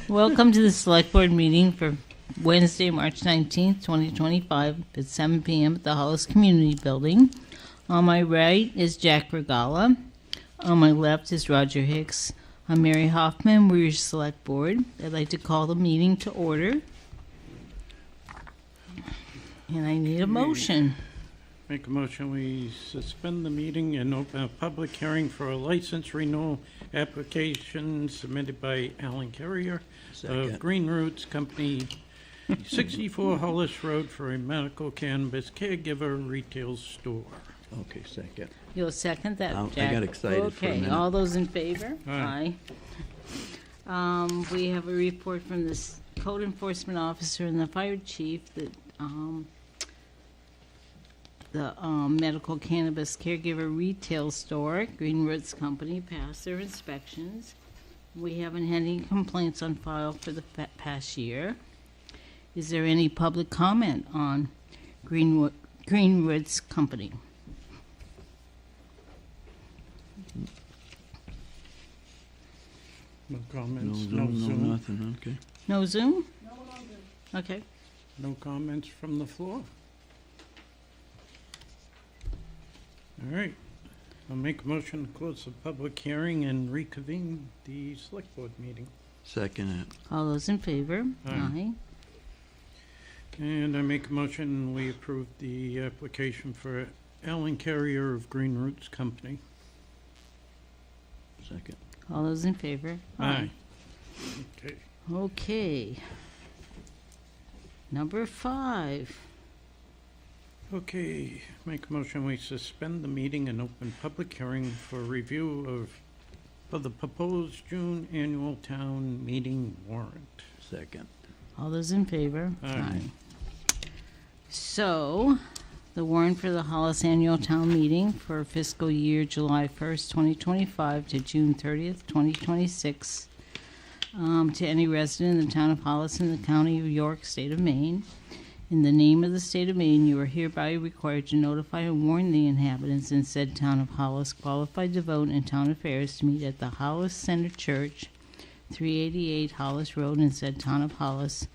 Welcome to the Select Board meeting for Wednesday, March 19th, 2025 at 7 p.m. at the Hollis Community Building. On my right is Jack Regala. On my left is Roger Hicks. I'm Mary Hoffman. We're your Select Board. I'd like to call the meeting to order. And I need a motion. Make a motion, we suspend the meeting and open a public hearing for a license renewal application submitted by Alan Carrier of Green Roots Company, 64 Hollis Road, for a medical cannabis caregiver retail store. Okay, second. You'll second that, I Jack? got excited for a minute. Okay, all those in favor? Aye. We have a report from the code enforcement officer and the fire chief that the medical cannabis caregiver retail store, Green Roots Company, passed their inspections. We haven't had any complaints on file for the past year. Is there any public comment on Green Roots Company? No No comments, Zoom, no nothing, okay. No Zoom? Okay. No comments from the floor? All right, I'll make a motion to close the public hearing and reconvene the select board meeting. Second it. All those in favor? Aye. And I make a motion, we approve the application for Alan Carrier of Green Roots Company. Second. All those in favor? Aye. Okay. Okay. Number 5. Okay, make a motion, we suspend the meeting and open public hearing for review of the proposed June annual town meeting warrant. Second. All those in favor? Aye. So, the warrant for the Hollis Annual Town Meeting for fiscal year July 1st, 2025 to June 30th, 2026, to any resident in the town of Hollis in the county of York, state of Maine. In the name of the state of Maine, you are hereby required to notify and warn the inhabitants in said town of Hollis qualified to vote in town affairs to meet at the Hollis Center Church, 388 Hollis Road in said town of Hollis,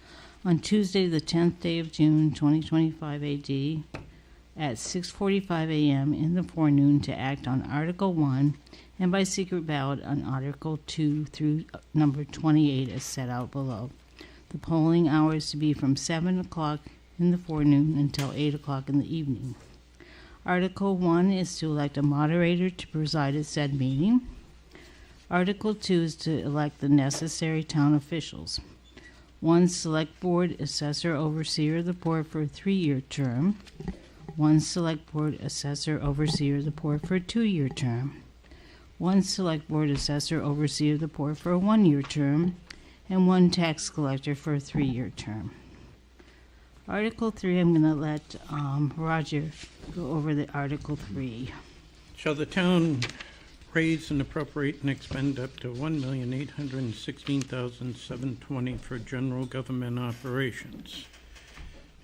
on Tuesday, the 10th day of June, 2025 AD, at 6:45 a.m. in the forenoon to act on Article 1 and by secret ballot on Article 2 through number 28 as set out below. The polling hours to be from 7 o'clock in the forenoon until 8 o'clock in the evening. Article 1 is to elect a moderator to preside at said meeting. Article 2 is to elect the necessary town officials. 1 select board assessor overseer of the board for a 3-year term. 1 select board assessor overseer of the board for a 2-year term. 1 select board assessor overseer of the board for a 1-year term. And 1 tax collector for a 3-year term. Article 3, I'm going to let Roger go over the Article 3. Shall the town raise and appropriate and expend up to $1,816,720 for general government operations?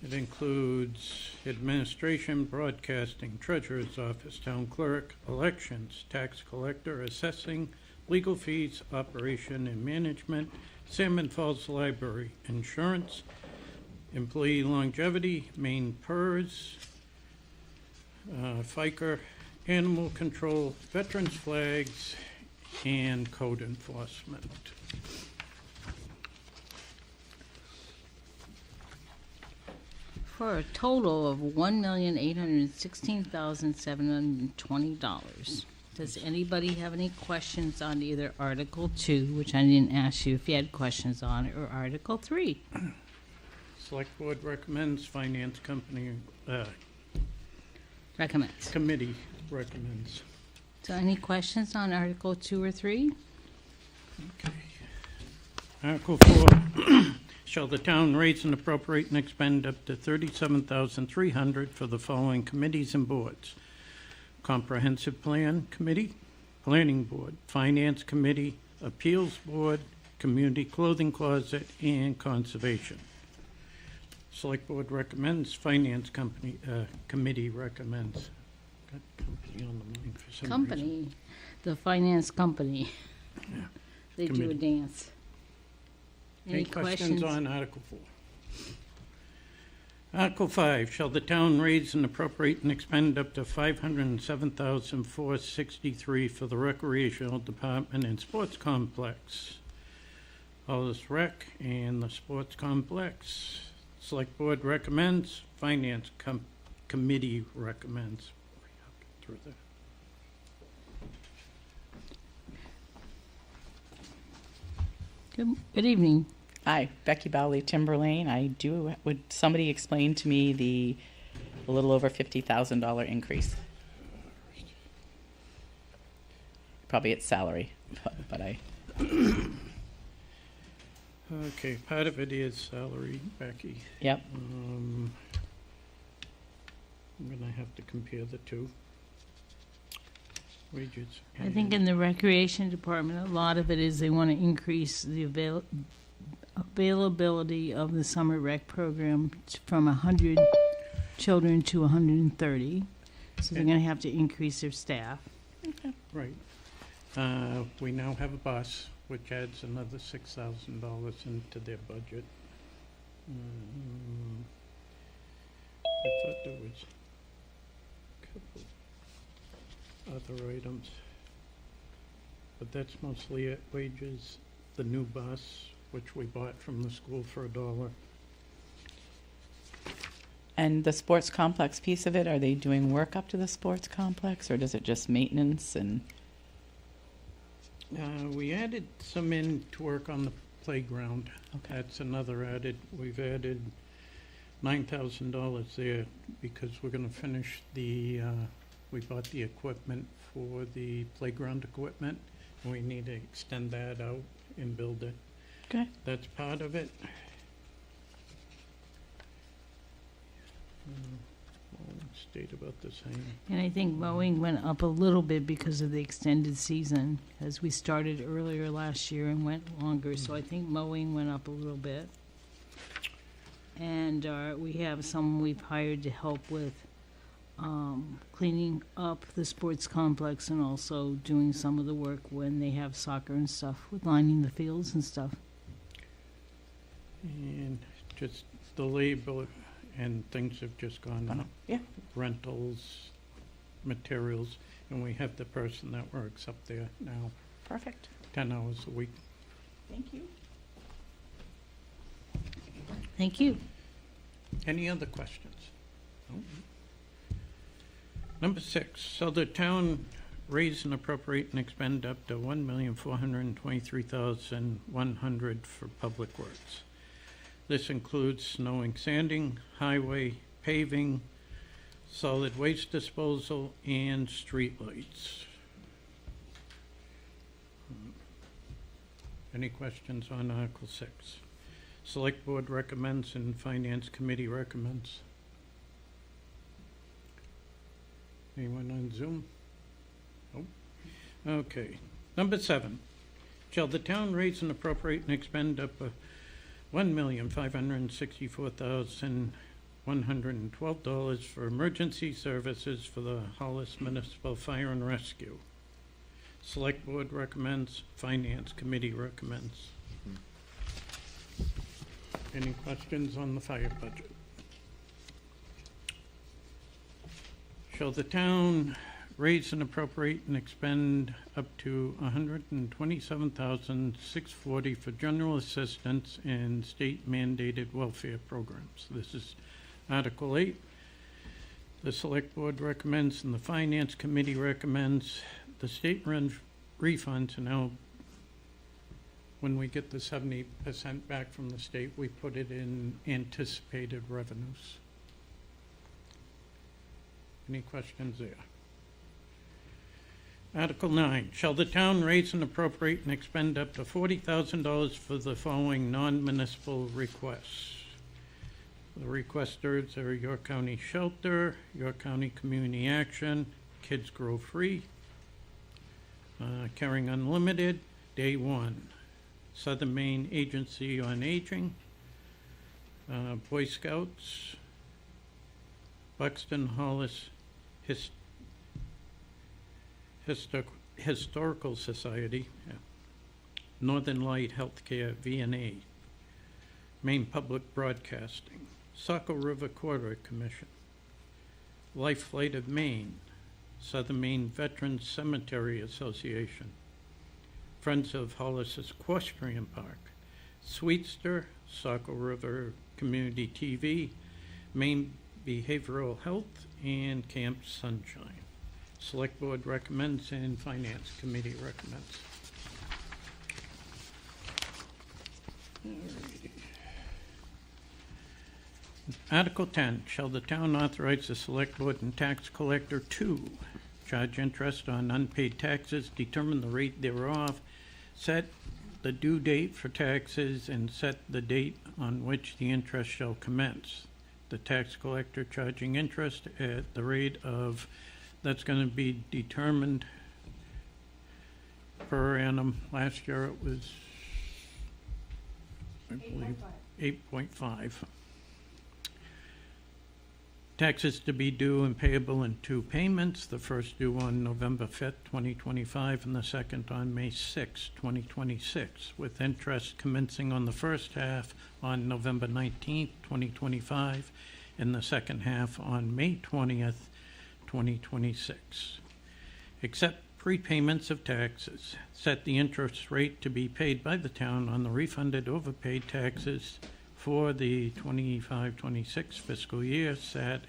It includes administration, broadcasting, treasurer's office, town clerk, elections, tax collector, assessing, legal fees, operation and management, Salmon Falls Library, insurance, employee longevity, Maine PERS, FICA, animal control, veterans flags, and code enforcement. For a total of $1,816,720. Does anybody have any questions on either Article 2, which I didn't ask you if you had questions on it, or Article 3? Select Board recommends, Finance Company, Recommends. Committee recommends. So any questions on Article 2 or 3? Okay. Article 4, shall the town raise and appropriate and expend up to $37,300 for the following committees and boards: Comprehensive Plan Committee, Planning Board, Finance Committee, Appeals Board, Community Clothing Closet, and Conservation. Select Board recommends, Finance Committee recommends. Got company on the mind for some reason. Company, the finance company. Yeah. They do a Committee. dance. Any questions on Article 4? Article 5, shall the town raise and appropriate and expend up to $507,463 for the recreational department and sports complex? Hollis Rec and the sports complex. Select Board recommends, Finance Committee recommends. Through there. Good evening. Hi, Becky Bowley, Timberlane. Would somebody explain to me the a little over $50,000 increase? Probably it's salary, but I, Okay, part of it is salary, Becky. yep, I'm gonna have to compare the two. Wages. I think in the recreation department, a lot of it is they want to increase the availability of the summer rec program from 100 children to 130. So they're going to have to increase their staff. Right. We now have a bus, which adds another $6,000 into their budget. I thought there was a couple other items, but that's mostly it. Wages, the new bus, which we bought from the school for $1. and the sports complex piece of it, are they doing work up to the sports complex, or does it just maintenance and, We added some in to work on the playground. okay, That's another added, we've added $9,000 there because we're gonna finish the, we bought the equipment for the playground equipment. And we need to extend that out and build it. okay, That's part of it. Stayed about the same. And I think mowing went up a little bit because of the extended season, as we started earlier last year and went longer. So I think mowing went up a little bit. And we have someone we've hired to help with cleaning up the sports complex and also doing some of the work when they have soccer and stuff, with lining the fields and stuff. And just the labor and things have just gone up. yeah, Rentals, materials, and we have the person that works up there now, perfect. 10 hours a week. Thank you. Thank you. Any other questions? No? Number 6, so the town raise and appropriate and expend up to $1,423,100 for public works. This includes snowing, sanding, highway paving, solid waste disposal, and streetlights. Any questions on Article 6? Select Board recommends and Finance Committee recommends. Anyone on Zoom? Nope. Okay. Number 7, shall the town raise and appropriate and expend up to $1,564,112 for emergency services for the Hollis Municipal Fire and Rescue? Select Board recommends, Finance Committee recommends. Any questions on the fire budget? Shall the town raise and appropriate and expend up to $127,640 for general assistance and state mandated welfare programs? This is Article 8. The Select Board recommends and the Finance Committee recommends. The state refunds are now, when we get the 70% back from the state, we put it in anticipated revenues. Any questions there? Article 9, shall the town raise and appropriate and expend up to $40,000 for the following non-municipal requests? The requesters are York County Shelter, York County Community Action, Kids Grow Free, Caring Unlimited, Day One, Southern Maine Agency on Aging, Boy Scouts, Buxton Hollis Historical Society, Northern Light Healthcare VNA, Maine Public Broadcasting, Saco River Quarter Commission, Life Flight of Maine, Southern Maine Veterans Cemetery Association, Friends of Hollis Equestrian Park, Sweetster, Saco River Community TV, Maine Behavioral Health, and Camp Sunshine. Select Board recommends and Finance Committee recommends. Alrighty. Article 10, shall the town authorize the Select Board and Tax Collector to charge interest on unpaid taxes, determine the rate thereof, set the due date for taxes, and set the date on which the interest shall commence. The tax collector charging interest at the rate of, that's going to be determined per annum. Last year it was, I believe, 8.5. Taxes to be due and payable in 2 payments, the first due on November 5th, 2025, and the second on May 6th, 2026, with interest commencing on the first half on November 19th, 2025, and the second half on May 20th, 2026. Except prepayments of taxes, set the interest rate to be paid by the town on the refunded overpaid taxes for the 25-26 fiscal year, set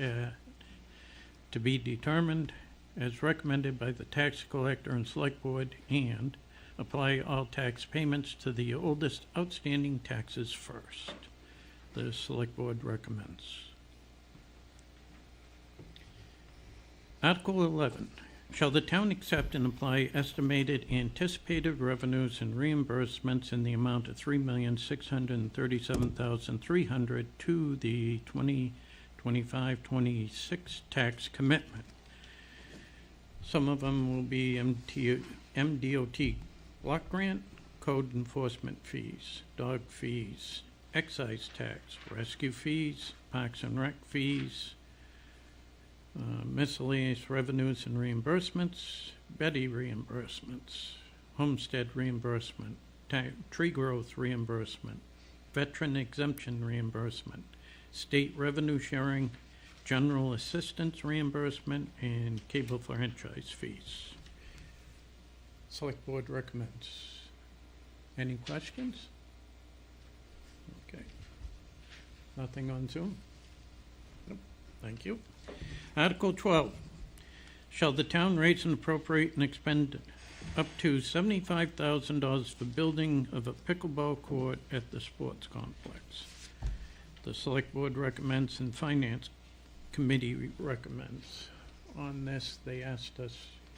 to be determined as recommended by the tax collector and select board, and apply all tax payments to the oldest outstanding taxes first. The select board recommends. Article 11. Shall the town accept and apply estimated anticipated revenues and reimbursements in the amount of $3,637,300 to the 2025-26 tax commitment? Some of them will be MDOT block grant, code enforcement fees, dog fees, excise tax, rescue fees, parks and rec fees, miscellaneous revenues and reimbursements, Betty reimbursements, homestead reimbursement, tree growth reimbursement, veteran exemption reimbursement, state revenue sharing, general assistance reimbursement, and cable franchise fees. Select Board recommends. Any questions? Okay. Nothing on Zoom? Nope. Thank you. Article 12, shall the town raise and appropriate and expend up to $75,000 for building of a pickleball court at the sports complex? The Select Board recommends and Finance Committee recommends. On this, they asked us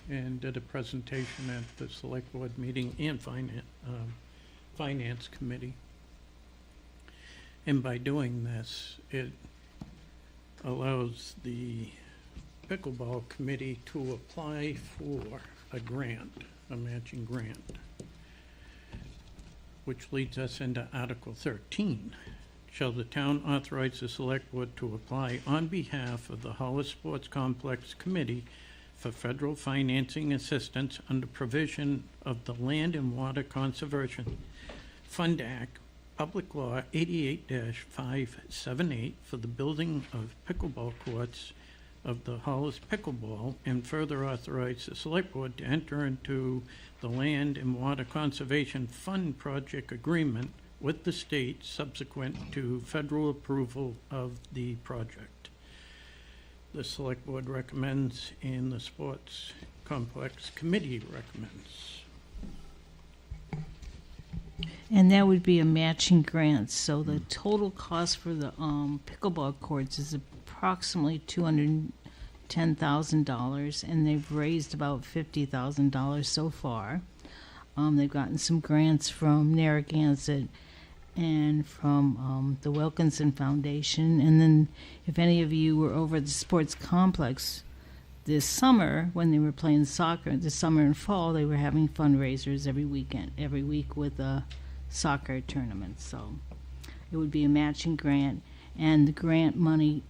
and did a presentation at the Select Board meeting and Finance Committee. And by doing this, it allows the pickleball committee to apply for a grant, a matching grant, which leads us into Article 13. Shall the town authorize the Select Board to apply on behalf of the Hollis Sports Complex Committee for federal financing assistance under provision of the Land and Water Conservation Fund Act, Public Law 88-578, for the building of pickleball courts of the Hollis Pickleball, and further authorize the Select Board to enter into the Land and Water Conservation Fund project agreement with the state subsequent to federal approval of the project. The Select Board recommends and the Sports Complex Committee recommends. And that would be a matching grant, so the total cost for the pickleball courts is approximately $210,000, and they've raised about $50,000 so far. They've gotten some grants from Narragansett and from the Wilkinson Foundation. And then if any of you were over at the sports complex this summer when they were playing soccer, this summer and fall, they were having fundraisers every week with a soccer tournament. So it would be a matching grant, and the grant money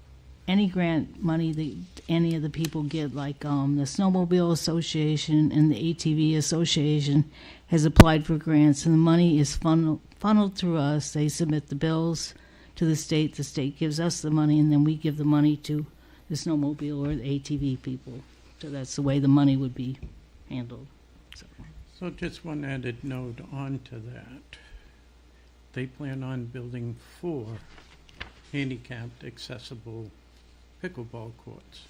any grant money that any of the people get, like the Snowmobile Association and the ATV Association has applied for grants, and the money is funneled through us. They submit the bills to the state gives us the money, and then we give the money to the snowmobile or the ATV people. So that's the way the money would be handled. So just one added note on to that. They plan on building 4 handicapped accessible pickleball courts,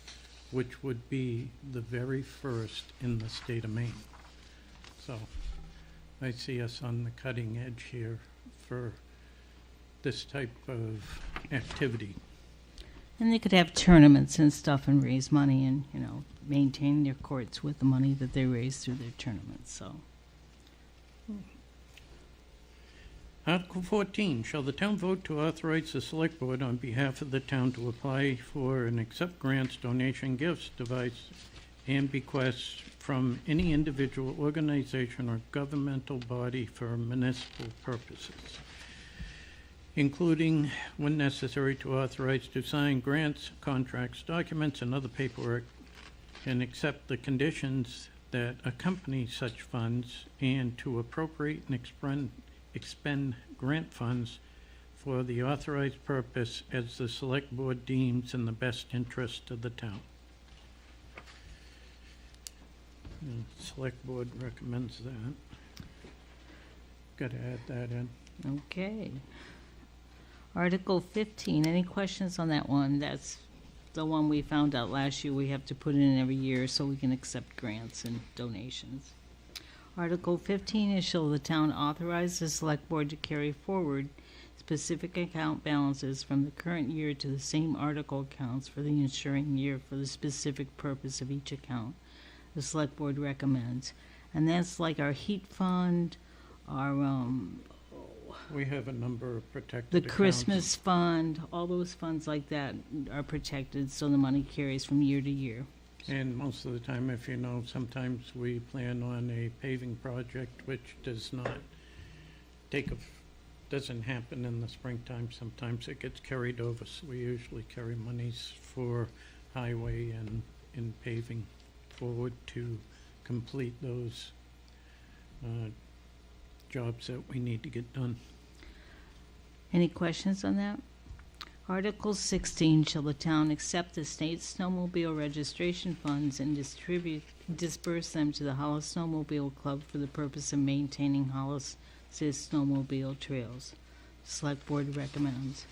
which would be the very first in the state of Maine. So I see us on the cutting edge here for this type of activity. And they could have tournaments and stuff and raise money and, maintain their courts with the money that they raise through their tournaments, so. Article 14, shall the town vote to authorize the select board on behalf of the town to apply for and accept grants, donation, gifts, device, and bequests from any individual, organization, or governmental body for municipal purposes, including, when necessary, to authorize to sign grants, contracts, documents, and other paperwork, and accept the conditions that accompany such funds, and to appropriate and expend grant funds for the authorized purpose as the select board deems in the best interest of the town. And select board recommends that. Got to add that in. Okay. Article 15, any questions on that one? That's the one we found out last year we have to put in every year so we can accept grants and donations. Article 15 is, shall the town authorize the select board to carry forward specific account balances from the current year to the same article accounts for the ensuing year for the specific purpose of each account. The select board recommends. And that's like our heat fund, our We have a number of protected the accounts. Christmas fund, all those funds like that are protected, so the money carries from year to year. And most of the time, if you know, sometimes we plan on a paving project which does not doesn't happen in the springtime. Sometimes it gets carried over, so we usually carry monies for highway and paving forward to complete those jobs that we need to get done. Any questions on that? Article 16, shall the town accept the state snowmobile registration funds and disperse them to the Hollis Snowmobile Club for the purpose of maintaining Hollis' snowmobile trails? Select board recommends.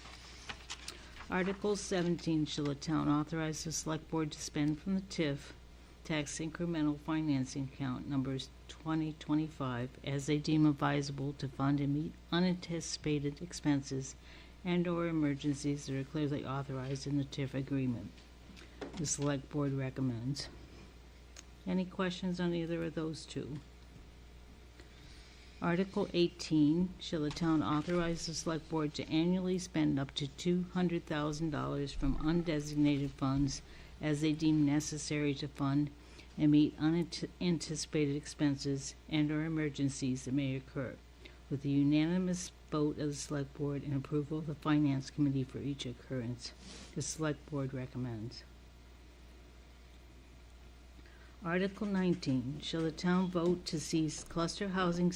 Article 17, shall the town authorize the select board to spend from the TIF tax incremental financing account numbers 2025 as they deem advisable to fund and meet unanticipated expenses and/or emergencies that are clearly authorized in the TIF agreement. The select board recommends. Any questions on either of those two? Article 18, shall the town authorize the select board to annually spend up to $200,000 from undesignated funds as they deem necessary to fund and meet unanticipated expenses and/or emergencies that may occur, with the unanimous vote of the select board and approval of the finance committee for each occurrence. The select board recommends. Article 19, shall the town vote to cease cluster housing?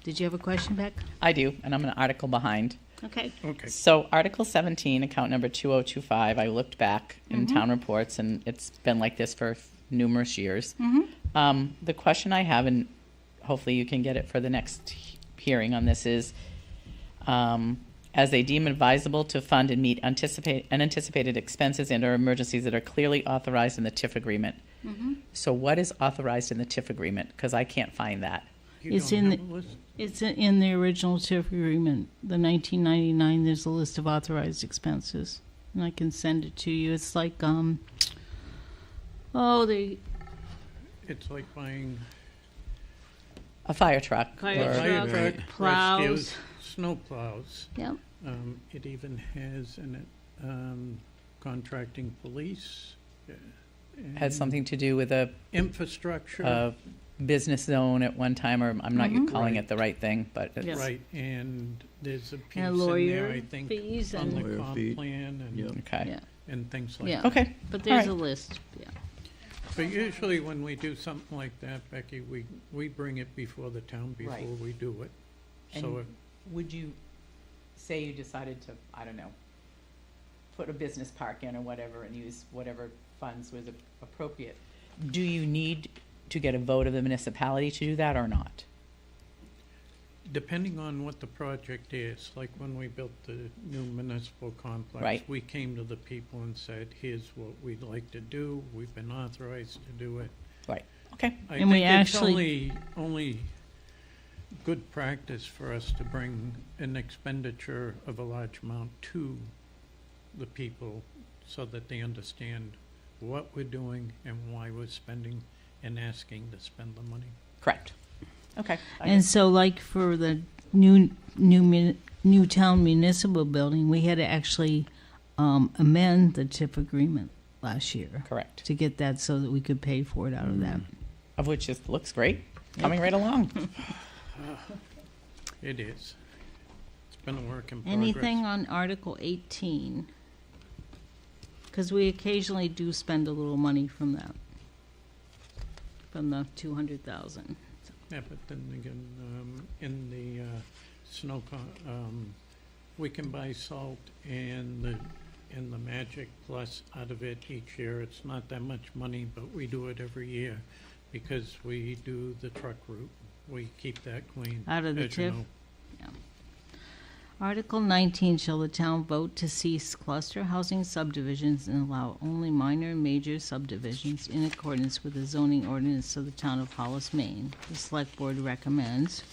Did you have a question, Beck? I do, and I'm an article behind. Okay. Okay. So Article 17, account number 2025, I looked back in town reports, and it's been like this for numerous years. The question I have, and hopefully you can get it for the next hearing on this, is as they deem advisable to fund and meet unanticipated expenses and/or emergencies that are clearly authorized in the TIF agreement. So what is authorized in the TIF agreement? Because I can't find that. You It's don't in have a list? It's in the original TIF agreement, the 1999, there's a list of authorized expenses. And I can send it to you. It's like, It's like buying A fire truck. Fire or- truck. fire truck, plows. rescues, snow plows. yep, It even has in it contracting police. Had and something to do with a infrastructure. business zone at one time, or I'm not calling Right. it the right thing, but it's, Yes. Right, and there's a piece and in there, lawyer I think, fees on and, the Lawyer comp fee. plan and Yep. okay. yeah. and things like Yeah. that. Okay. But there's a All right. list, yeah. But usually when we do something like that, Becky, we bring it before the town before Right. we do it. So And if would you, say you decided to, I don't know, put a business park in or whatever and use whatever funds was appropriate, do you need to get a vote of the municipality to do that or not? depending on what the project is, like when we built the new municipal complex, Right. we came to the people and said, here's what we'd like to do. We've been authorized to do it. Right, okay, I And we think it's actually- only good practice for us to bring an expenditure of a large amount to the people so that they understand what we're doing and why we're spending and asking to spend the money. correct. Okay. And so like for the new town municipal building, we had to actually amend the TIF agreement last year Correct, to get that so that we could pay for it out of that. of which just looks great, coming right along. It is. It's been a work in progress. Anything on Article 18? Because we occasionally do spend a little money from that, from the 200,000. Yeah, but then again, in the we can buy salt and the Magic Plus out of it each year. It's not that much money, but we do it every year because we do the truck route. We keep that clean. Out of the as you TIF? know. Article 19, shall the town vote to cease cluster housing subdivisions and allow only minor and major subdivisions in accordance with the zoning ordinance of the town of Hollis, Maine? The select board recommends.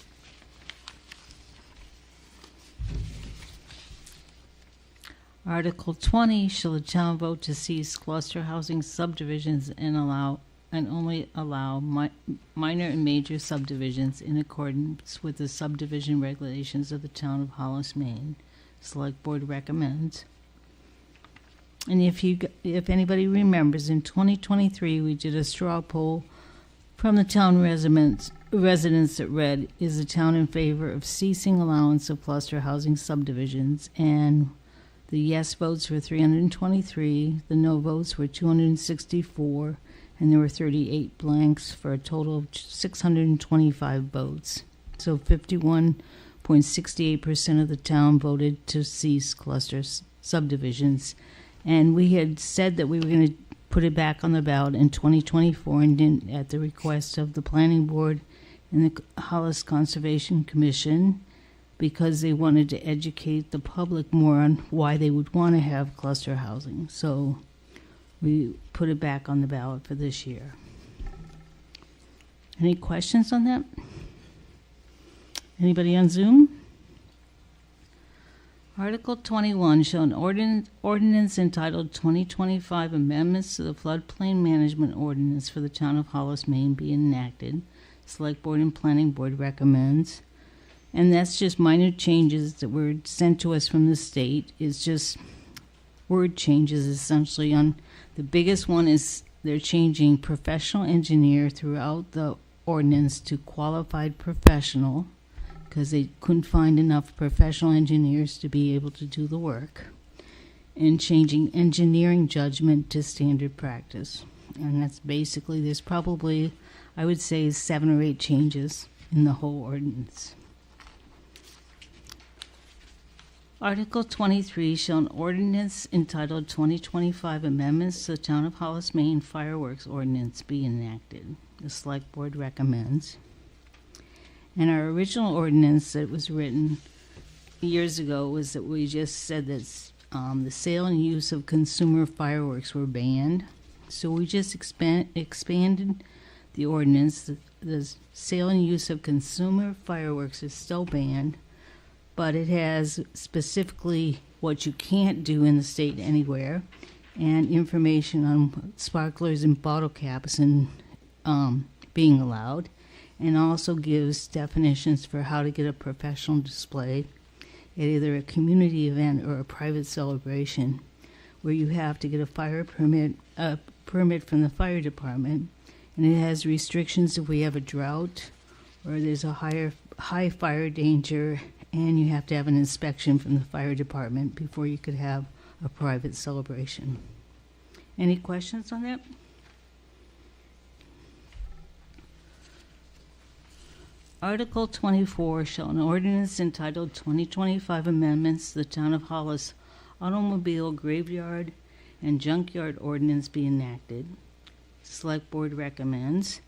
Article 20, shall the town vote to cease cluster housing subdivisions and only allow minor and major subdivisions in accordance with the subdivision regulations of the town of Hollis, Maine. Select board recommends. And if anybody remembers, in 2023, we did a straw poll from the town residents that read, is the town in favor of ceasing allowance of cluster housing subdivisions? And the yes votes were 323, the no votes were 264, and there were 38 blanks for a total of 625 votes. So 51.68% of the town voted to cease cluster subdivisions. And we had said that we were going to put it back on the ballot in 2024 and didn't, at the request of the Planning Board and the Hollis Conservation Commission, because they wanted to educate the public more on why they would want to have cluster housing. So we put it back on the ballot for this year. Any questions on that? Anybody on Zoom? Article 21, shall an ordinance entitled 2025 Amendments to the Floodplain Management Ordinance for the Town of Hollis, Maine be enacted. Select Board and Planning Board recommends. And that's just minor changes that were sent to us from the state. It's just word changes essentially. On the biggest one is they're changing professional engineer throughout the ordinance to qualified professional, because they couldn't find enough professional engineers to be able to do the work, and changing engineering judgment to standard practice. And that's basically, there's probably, I would say, 7 or 8 changes in the whole ordinance. Article 23, shall an ordinance entitled 2025 Amendments to the Town of Hollis, Maine Fireworks Ordinance be enacted. The Select Board recommends. And our original ordinance that was written years ago was that we just said that the sale and use of consumer fireworks were banned. So we just expanded the ordinance. The sale and use of consumer fireworks is still banned, but it has specifically what you can't do in the state anywhere, and information on sparklers and bottle caps and being allowed, and also gives definitions for how to get a professional display at either a community event or a private celebration, where you have to get a permit from the fire department, and it has restrictions if we have a drought or there's a high fire danger, and you have to have an inspection from the fire department before you could have a private celebration. Any questions on that? Article 24, shall an ordinance entitled 2025 Amendments to the Town of Hollis Automobile Graveyard and Junkyard Ordinance be enacted. Select Board recommends.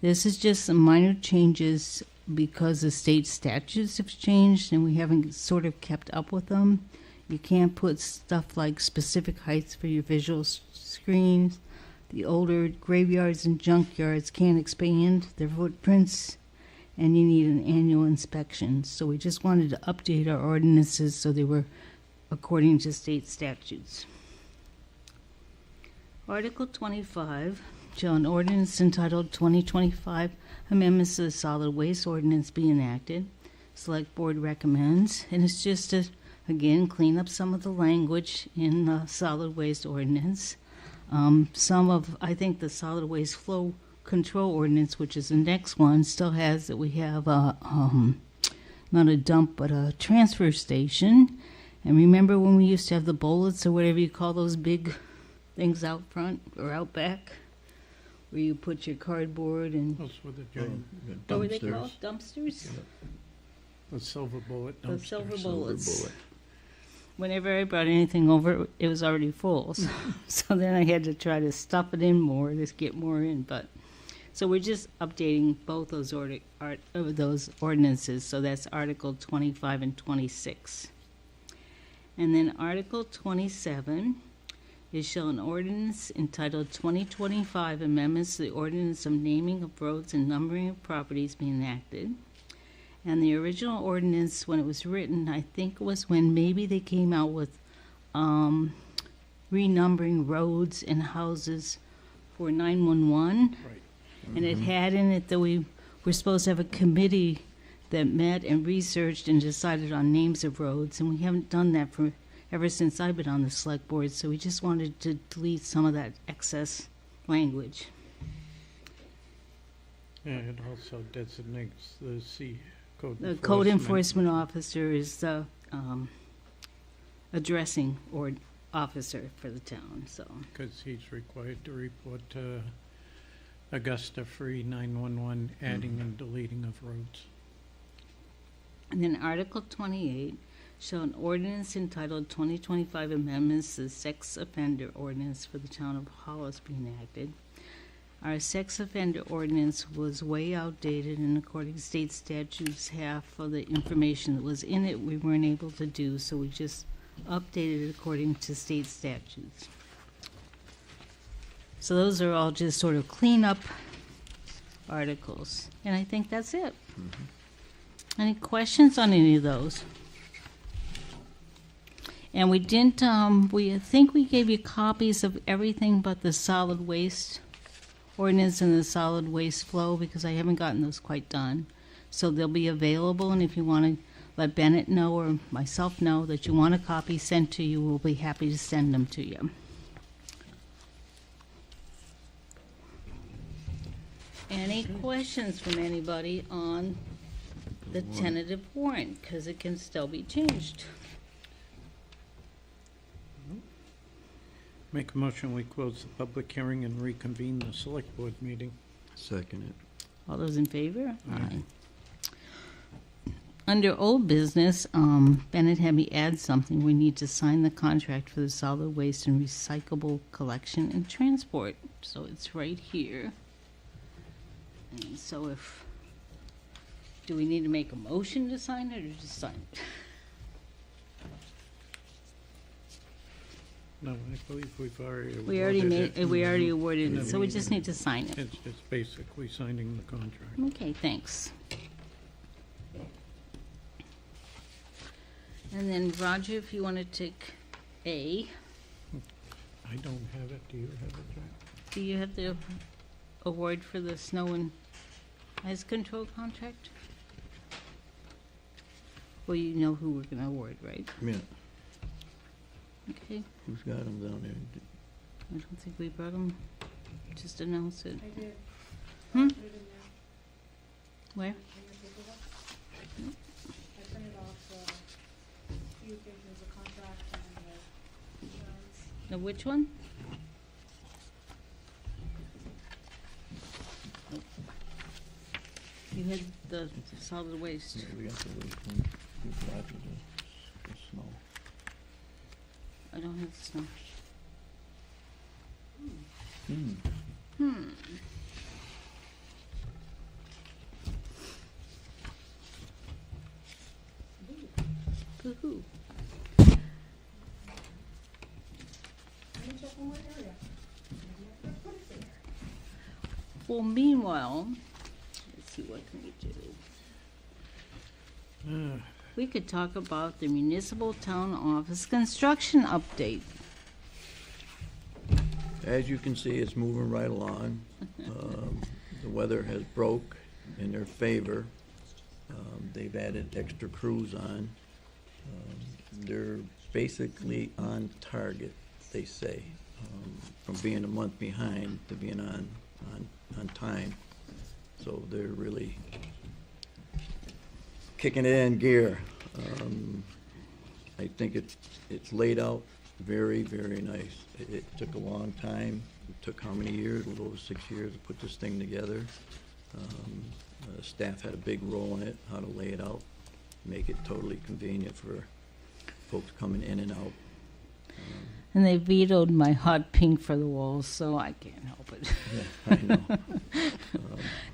This is just some minor changes because the state statutes have changed and we haven't sort of kept up with them. You can't put stuff like specific heights for your visual screens. The older graveyards and junkyards can't expand their footprints, and you need an annual inspection. So we just wanted to update our ordinances so they were according to state statutes. Article 25, shall an ordinance entitled 2025 Amendments to the Solid Waste Ordinance be enacted. Select Board recommends, and it's just to, again, clean up some of the language in the solid waste ordinance. I think the solid waste flow control ordinance, which is the next one, still has that we have a, not a dump, but a transfer station. And remember when we used to have the bullets or whatever you call those big things out front or out back, where you put your cardboard and Those were the giant, what were they called? Dumpsters? the silver bullet The dumpsters. silver Silver bullets. bullet. Whenever I brought anything over, it was already full. So then I had to try to stuff it in more to get more in. But so we're just updating both those those ordinances. So that's Article 25 and 26. And then Article 27 is shall an ordinance entitled 2025 Amendments to the Ordinance of Naming of Roads and Numbering of Properties be enacted. And the original ordinance, when it was written, I think it was when maybe they came out with renumbering roads and houses for 911. Right. And it had in it that we were supposed to have a committee that met and researched and decided on names of roads. And we haven't done that for ever since I've been on the select board. So we just wanted to delete some of that excess language. Yeah, it also designates the The code enforcement officer is the addressing or officer for the town, so. Because he's required to report to Augusta for 911 adding and deleting of roads. And then Article 28, shall an ordinance entitled 2025 Amendments to the Sex Offender Ordinance for the town of Hollis be enacted. Our sex offender ordinance was way outdated, and according to state statutes, half of the information that was in it we weren't able to do, so we just updated it according to state statutes. So those are all just sort of cleanup articles, and I think that's it. Any questions on any of those? And we didn't, I think we gave you copies of everything but the solid waste ordinance and the solid waste flow, because I haven't gotten those quite done. So they'll be available, and if you want to let Bennett know or myself know that you want a copy sent to you, we'll be happy to send them to you. Any questions from anybody on the tentative warrant, because it can still be changed? Make a motion, we close the public hearing and reconvene the select board meeting. Second it. All those in favor? Aye. Under old business, Bennett had me add something. We need to sign the contract for the solid waste and recyclable collection and transport. So it's right here. And so do we need to make a motion to sign it or just sign it? No, I believe we've already We already awarded it. we already awarded it, And so we then just need to sign it. It's just basically signing the contract. Okay, thanks. And then Roger, if you want to take A, I don't have it, do you have it, Jack? do you have the award for the snow and ice control contract? Well, you know who we're going to award, right? Yeah, Okay, who's got them down there? I don't think we brought them, just announce it. I did. Hmm? Put it in there. Where? In your paperwork. I printed off few pages of contract and Now, which one? You had the solid waste. Yeah, we got the waste one. We brought you the snow. I don't have the snow. Woo-hoo. Well, meanwhile, let's see, what can we do? We could talk about the municipal town office construction update. As you can see, it's moving right along. The weather has broke in their favor. They've added extra crews on. They're basically on target, they say, from being a month behind to being on time. So they're really kicking it in gear. I think it's laid out very, very nice. It took a long time. It took how many years? A little over 6 years to put this thing together. Staff had a big role in it, how to lay it out, make it totally convenient for folks coming in and out. And they vetoed my hot pink for the walls, so I can't help it. Yeah, I know.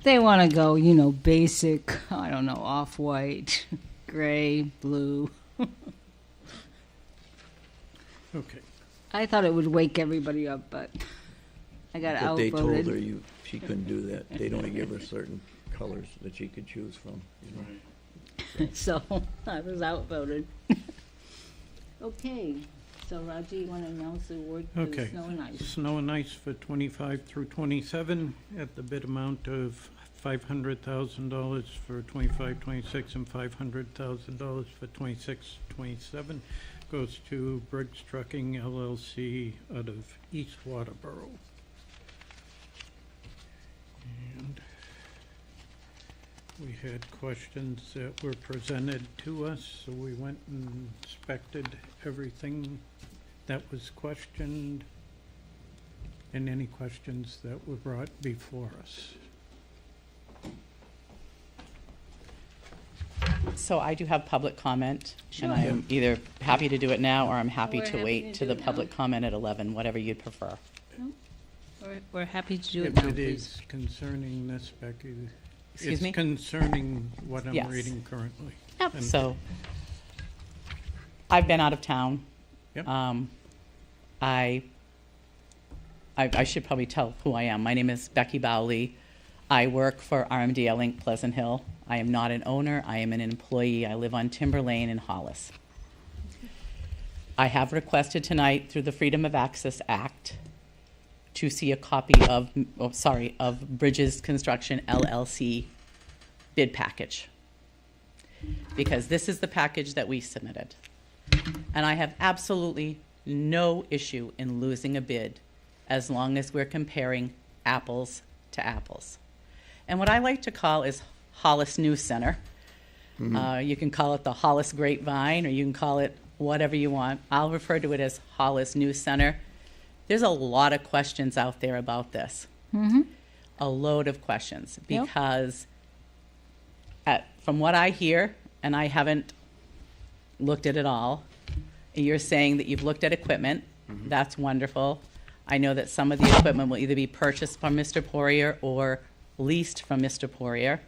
They want to go, you know, basic, I don't know, off-white, gray, blue. Okay. I thought it would wake everybody up, but I got But they told her outvoted. she couldn't do that. They'd only give her certain colors that she could choose from, you know. So I was outvoted. Okay, so Roger, you want to announce the award for the Okay. snow and ice? Snow and ice for 25 through 27 at the bid amount of $500,000 for 25, 26, and $500,000 for 26, 27 goes to Briggs Trucking LLC out of East Waterboro. And we had questions that were presented to us, so we went and inspected everything that was questioned and any questions that were brought before us. So I do have public comment, Sure. and I am either happy to do it now, or I'm happy We're to happy wait to to do the it now. public comment at 11, whatever you'd prefer. We're happy to do it If now, it please. is concerning this, Becky, Excuse me? it's concerning what I'm Yes. reading currently. Yep. And- So, I've been out of town. Yep. I should probably tell who I am. My name is Becky Bowley. I work for RMDL Inc. Pleasant Hill. I am not an owner. I am an employee. I live on Timber Lane in Hollis. I have requested tonight through the Freedom of Access Act to see a copy of Bridges Construction LLC bid package. Because this is the package that we submitted. And I have absolutely no issue in losing a bid as long as we're comparing apples to apples. And what I like to call is Hollis News Center. You can call it the Hollis Grapevine, or you can call it whatever you want. I'll refer to it as Hollis News Center. There's a lot of questions out there about this. A load of questions. Yep. Because from what I hear, and I haven't looked at it all, you're saying that you've looked at equipment. That's wonderful. I know that some of the equipment will either be purchased from Mr. Poirier or leased from Mr. Poirier.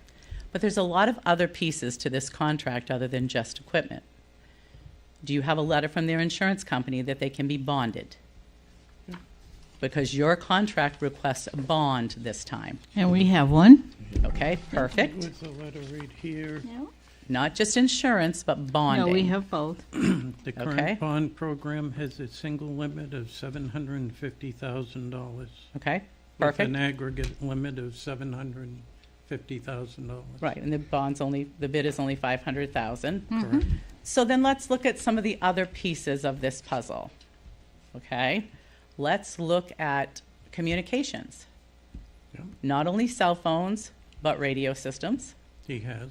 But there's a lot of other pieces to this contract other than just equipment. Do you have a letter from their insurance company that they can be bonded? Because your contract requests a bond this time. And we have one. Okay, perfect. With the letter right here, Not just insurance, but bonding. No, we have both. the Okay. current bond program has a single limit of $750,000. Okay, With perfect. an aggregate limit of $750,000. Right, and the bid is only 500,000. Correct. So then let's look at some of the other pieces of this puzzle. Okay? Let's look at communications. Yeah. Not only cell phones, but radio systems. He has.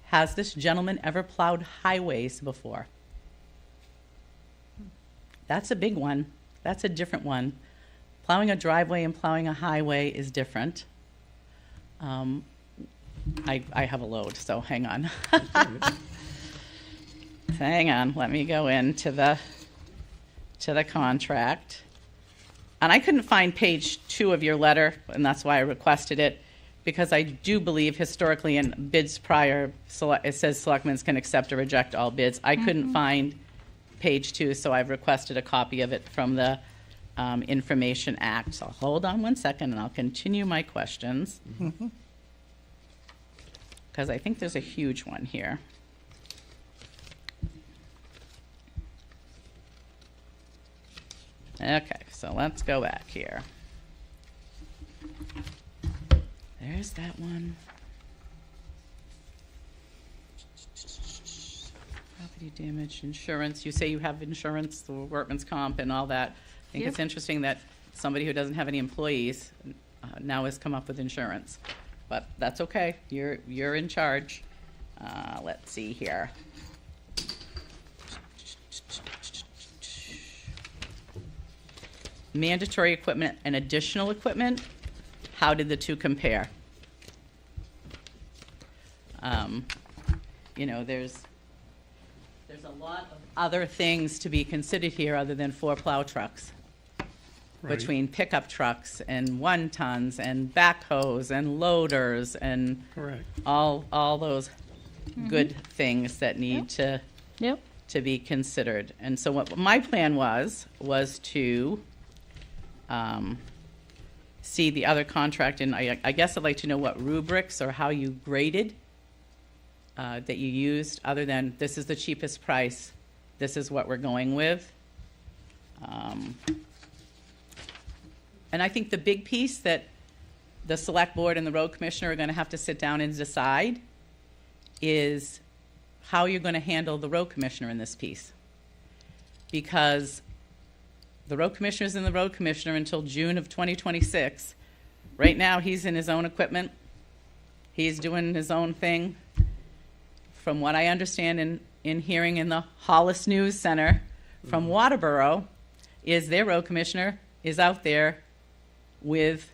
Has this gentleman ever plowed highways before? That's a big one. That's a different one. Plowing a driveway and plowing a highway is different. I have a load, so hang on. Hang on, let me go into the contract. And I couldn't find page 2 of your letter, and that's why I requested it, because I do believe historically in bids prior, it says selectmen can accept or reject all bids. I couldn't find page 2, so I've requested a copy of it from the Information Act. So hold on one second, and I'll continue my questions. Because I think there's a huge one here. Okay, so let's go back here. There's that one. Property damage insurance. You say you have insurance, the workman's comp and all that. I think it's interesting that somebody who doesn't have any employees now has come up with insurance. But that's okay. You're in charge. Let's see here. Mandatory equipment and additional equipment. How did the two compare? There's a lot of other things to be considered here other than 4 plow trucks. Right. Between pickup trucks and 1-tons and backhoes and loaders and Correct. all those good things that need to Yep. be considered. And so what my plan was to see the other contract, and I guess I'd like to know what rubrics or how you graded that you used, other than this is the cheapest price, this is what we're going with. And I think the big piece that the select board and the road commissioner are going to have to sit down and decide is how you're going to handle the road commissioner in this piece. Because the road commissioner is in the road commissioner until June of 2026. Right now, he's in his own equipment. He's doing his own thing. From what I understand in hearing in the Hollis News Center from Waterboro, is their road commissioner is out there with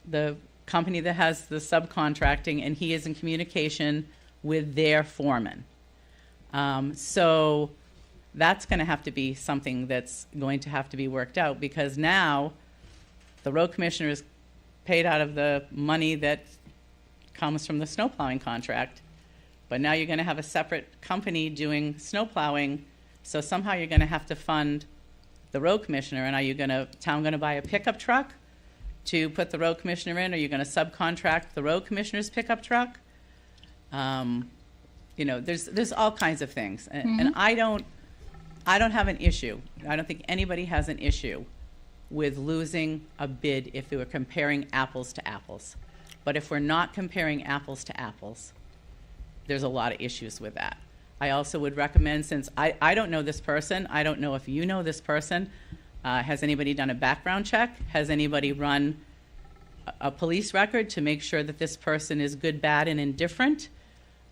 the company that has the subcontracting, and he is in communication with their foreman. So that's going to have to be something that's going to have to be worked out, because now the road commissioner is paid out of the money that comes from the snow plowing contract, but now you're going to have a separate company doing snow plowing, so somehow you're going to have to fund the road commissioner. And are you town going to buy a pickup truck to put the road commissioner in? Are you going to subcontract the road commissioner's pickup truck? There's all kinds of things, and I don't have an issue. I don't think anybody has an issue with losing a bid if we were comparing apples to apples. But if we're not comparing apples to apples, there's a lot of issues with that. I also would recommend, since I don't know this person, I don't know if you know this person, has anybody done a background check? Has anybody run a police record to make sure that this person is good, bad, and indifferent?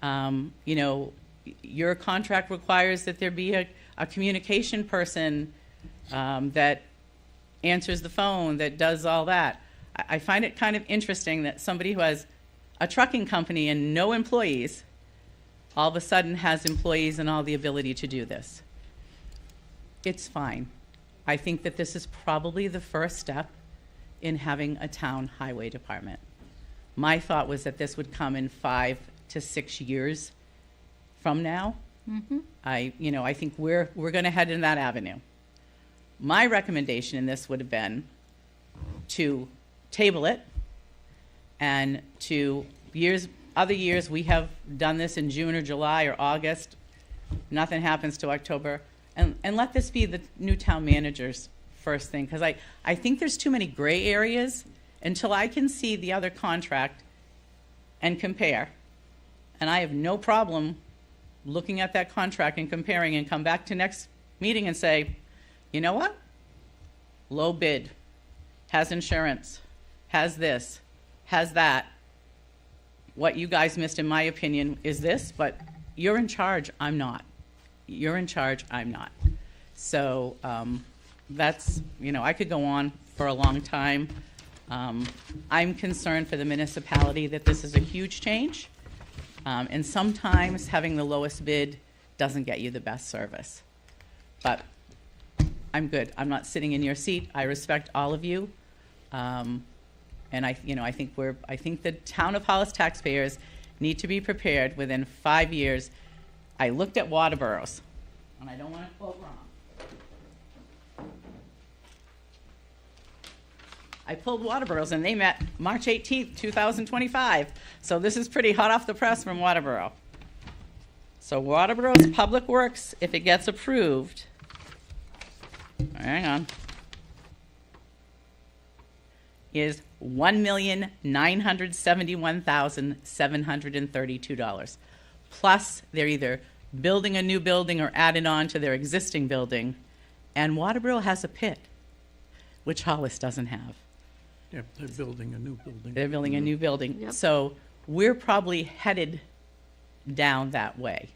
Your contract requires that there be a communication person that answers the phone, that does all that. I find it kind of interesting that somebody who has a trucking company and no employees all of a sudden has employees and all the ability to do this. It's fine. I think that this is probably the first step in having a town highway department. My thought was that this would come in 5 to 6 years from now. I think we're going to head in that avenue. My recommendation in this would have been to table it, and other years we have done this in June or July or August. Nothing happens to October, and let this be the new town manager's first thing, because I think there's too many gray areas until I can see the other contract and compare. And I have no problem looking at that contract and comparing, and come back to next meeting and say, you know what? Low bid, has insurance, has this, has that. What you guys missed, in my opinion, is this, but you're in charge, I'm not. You're in charge, I'm not. So that's, I could go on for a long time. I'm concerned for the municipality that this is a huge change. And sometimes having the lowest bid doesn't get you the best service. But I'm good. I'm not sitting in your seat. I respect all of you. And I think the town of Hollis taxpayers need to be prepared within 5 years. I looked at water boroughs, and I don't want to quote wrong. I pulled Waterboro's and they met March 18th, 2025. So this is pretty hot off the press from Waterboro. So Waterboro's Public Works, if it gets approved, hang on, is $1,971,732. Plus, they're either building a new building or adding on to their existing building. And Waterboro has a pit, which Hollis doesn't have. Yep, they're building a new building. They're building a new building. Yep. So we're probably headed down that way.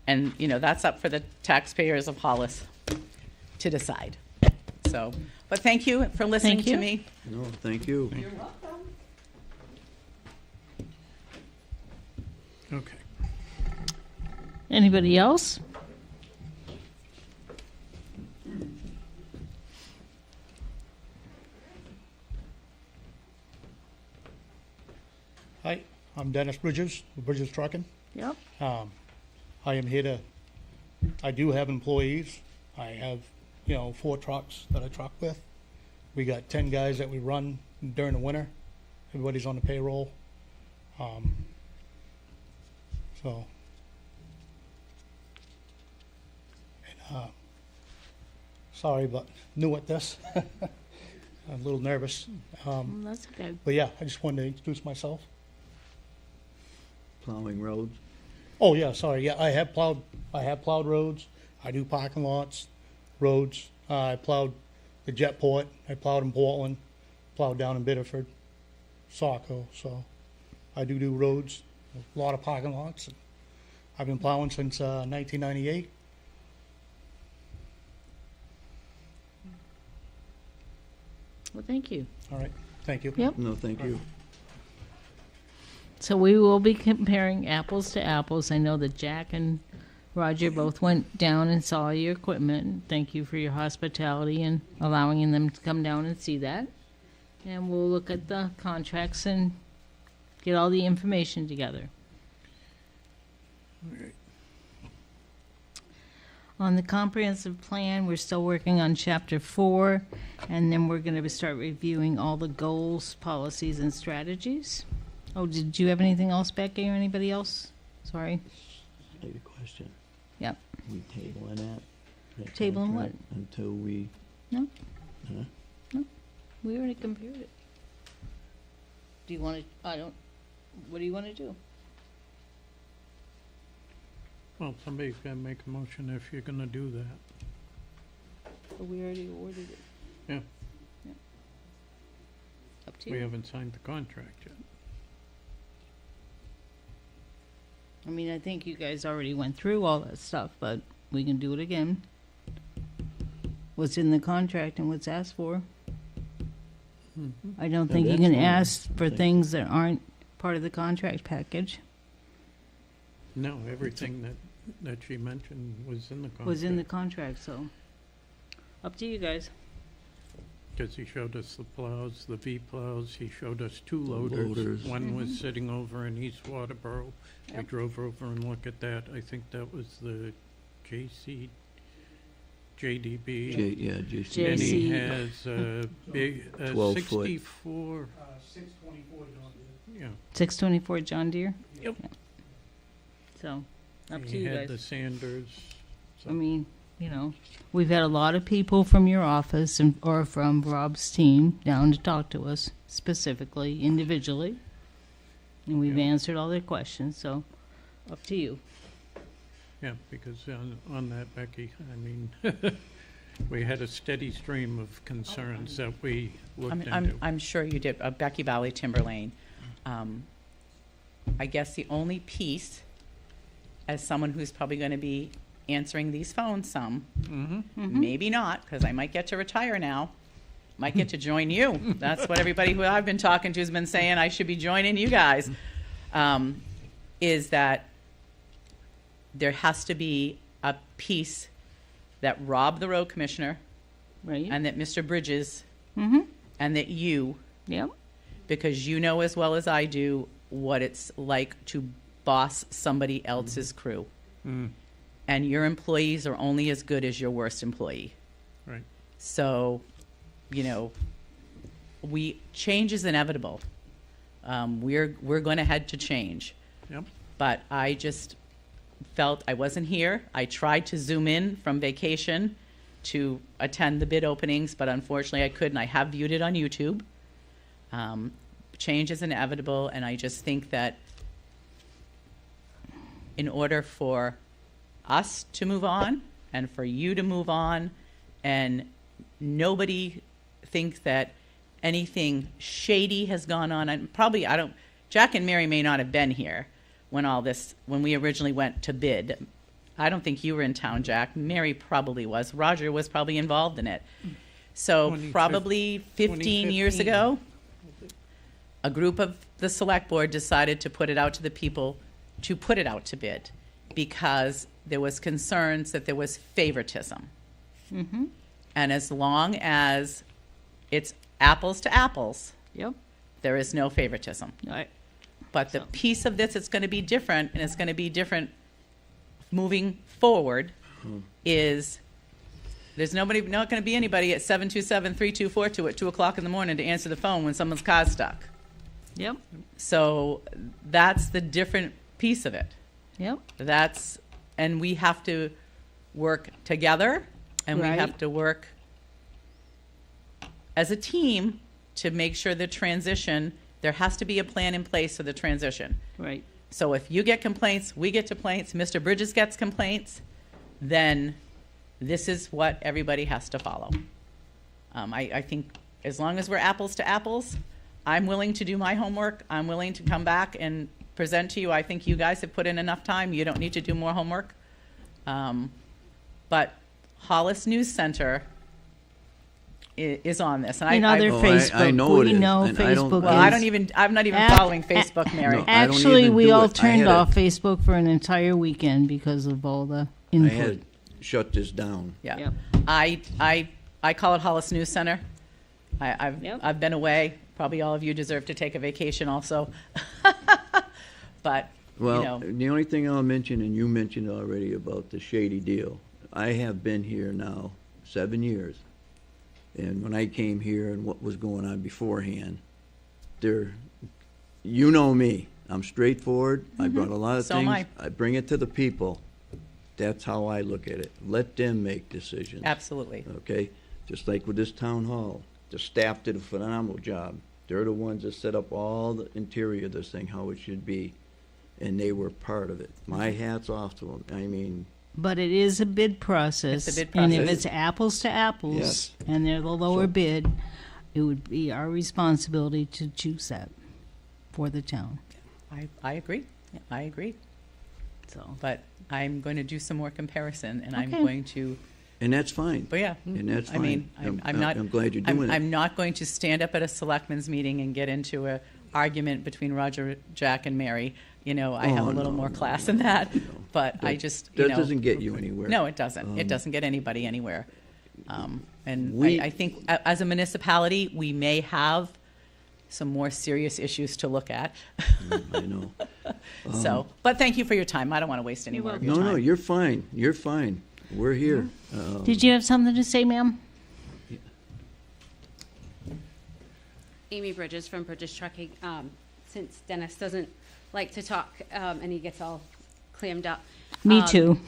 And, that's up for the taxpayers of Hollis to decide. So, but thank you for listening Thank to you. me. No, thank you. You're welcome. Okay. Anybody else? Hi, I'm Dennis Bridges, with Bridges Trucking. Yep. I am here to, I do have employees. I have, 4 trucks that I truck with. We got 10 guys that we run during the winter. Everybody's on the payroll. So, and, sorry, but new at this. I'm a little nervous. That's okay. But yeah, I just wanted to introduce myself. Plowing roads. Oh, yeah, sorry, yeah, I have plowed roads, I do parking lots, roads, I plowed the Jetport, I plowed in Portland, plowed down in Biddeford, Saco, so I do roads, a lot of parking lots. I've been plowing since 1998. Well, thank you. All right, thank you. Yep. No, thank you. So we will be comparing apples to apples. I know that Jack and Roger both went down and saw your equipment. Thank you for your hospitality and allowing them to come down and see that. And we'll look at the contracts and get all the information together. All right. On the comprehensive plan, we're still working on chapter 4, and then we're going to start reviewing all the goals, policies, and strategies. Oh, did you have anything else, Becky, or anybody else? Sorry. I have a question. Yep. We tabling that? Tabling what? contract Until we, No, huh? we already compared it. Do you want to, what do you want to do? Well, somebody's got to make a motion if you're going to do that. But we already ordered it. Yeah. Up to We you. haven't signed the contract yet. I mean, I think you guys already went through all that stuff, but we can do it again. What's in the contract and what's asked for. I don't Yeah, think you that's can fine. ask for Thank- things that aren't part of the contract package. No, everything that she mentioned was in the contract. Was in the contract, so up to you guys. Because he showed us the plows, the V plows, he showed us 2 loaders. loaders. One was sitting over in East Waterboro. We Yep. drove over and looked at that. I think that was the JDB. JC. And he JC. has a big, 12 foot. 64, 624, yeah. 624 John Deere? Yep. Yeah. So, up to He you had the guys. Sanders. I mean, we've had a lot of people from your office or from Rob's team down to talk to us specifically, individually. And we've Yeah. answered all their questions, so up to you. Yeah, because on that, Becky, I mean, we had a steady stream of concerns that we looked into. I'm sure you did. Becky Valley Timber Lane. I guess the only piece, as someone who's probably going to be answering these phones some. Maybe not, because I might get to retire now. Might get to join you. That's what everybody who I've been talking to has been saying. I should be joining you guys. Is that there has to be a piece that Rob, the road commissioner, Right? and that Mr. Bridges, Mm-hmm. and that you, Yep. because you know as well as I do what it's like to boss somebody else's crew. And your employees are only as good as your worst employee. Right. So, you know, change is inevitable. We're going to head to change. Yep. But I just felt I wasn't here. I tried to zoom in from vacation to attend the bid openings, but unfortunately I couldn't. I have viewed it on YouTube. Change is inevitable, and I just think that in order for us to move on and for you to move on, and nobody thinks that anything shady has gone on, and probably Jack and Mary may not have been here when we originally went to bid. I don't think you were in town, Jack. Mary probably was. Roger was probably involved in it. So probably 15 years 2015. ago, a group of the select board decided to put it out to the people to put it out to bid because there was concerns that there was favoritism. Mm-hmm. And as long as it's apples to apples, Yep. there is no favoritism. Right. But the piece of this that's going to be different, and it's going to be different moving forward, is there's not going to be anybody at 727-3242 at 2 o'clock in the morning to answer the phone when someone's car's stuck. Yep. So that's the different piece of it. Yep. And we have to work together, and we Right. have to work as a team to make sure the transition, there has to be a plan in place for the transition. Right. So if you get complaints, we get complaints, Mr. Bridges gets complaints, then this is what everybody has to follow. I think as long as we're apples to apples, I'm willing to do my homework. I'm willing to come back and present to you. I think you guys have put in enough time. You don't need to do more homework. But Hollis News Center is on this. And In other Oh, I Facebook, know it we is, know and I don't- Facebook. well, I'm not even Act- following Facebook, Mary. No. I don't Actually, even we do all it. I turned had off Facebook for an entire weekend because of all the I input. had shut this down. Yeah. Yep. I call it Hollis News Center. Yep. I've been away. Probably all of you deserve to take a vacation also. But, Well, you know, the only thing I'll mention, and you mentioned already about the shady deal, I have been here now 7 years. And when I came here and what was going on beforehand, you know me, I'm straightforward. I brought a lot of So am things. I. I bring it to the people. That's how I look at it. Let them make decisions. absolutely. Okay? Just like with this town hall, the staff did a phenomenal job. They're the ones that set up all the interior of this thing, how it should be, and they were part of it. My hat's off to them. I mean, But it is a bid process. It's a bid And if process. it's apples to apples, Yes. and they're the lower So- bid, it would be our responsibility to choose that for the town. I agree. I agree. So, But I'm going to do some more comparison, and I'm Okay. going to, and that's fine. but yeah. And that's I fine. mean, I'm not. I'm glad you're doing it. I'm not going to stand up at a selectmen's meeting and get into a argument between Roger, Jack, and Mary. You know, I have Oh, a little no, more no, class no, than that. no. But I That- just, you know. That doesn't get you anywhere. No, it doesn't. It doesn't get anybody anywhere. And We- I think as a municipality, we may have some more serious issues to look at. I know. So, but thank you for your time. I don't want to waste any You're more of your No, time. no, you're fine. You're fine. We're here. did you have something to say, ma'am? Amy Bridges from Bridges Trucking. Since Dennis doesn't like to talk and he gets all clammed up. Me too.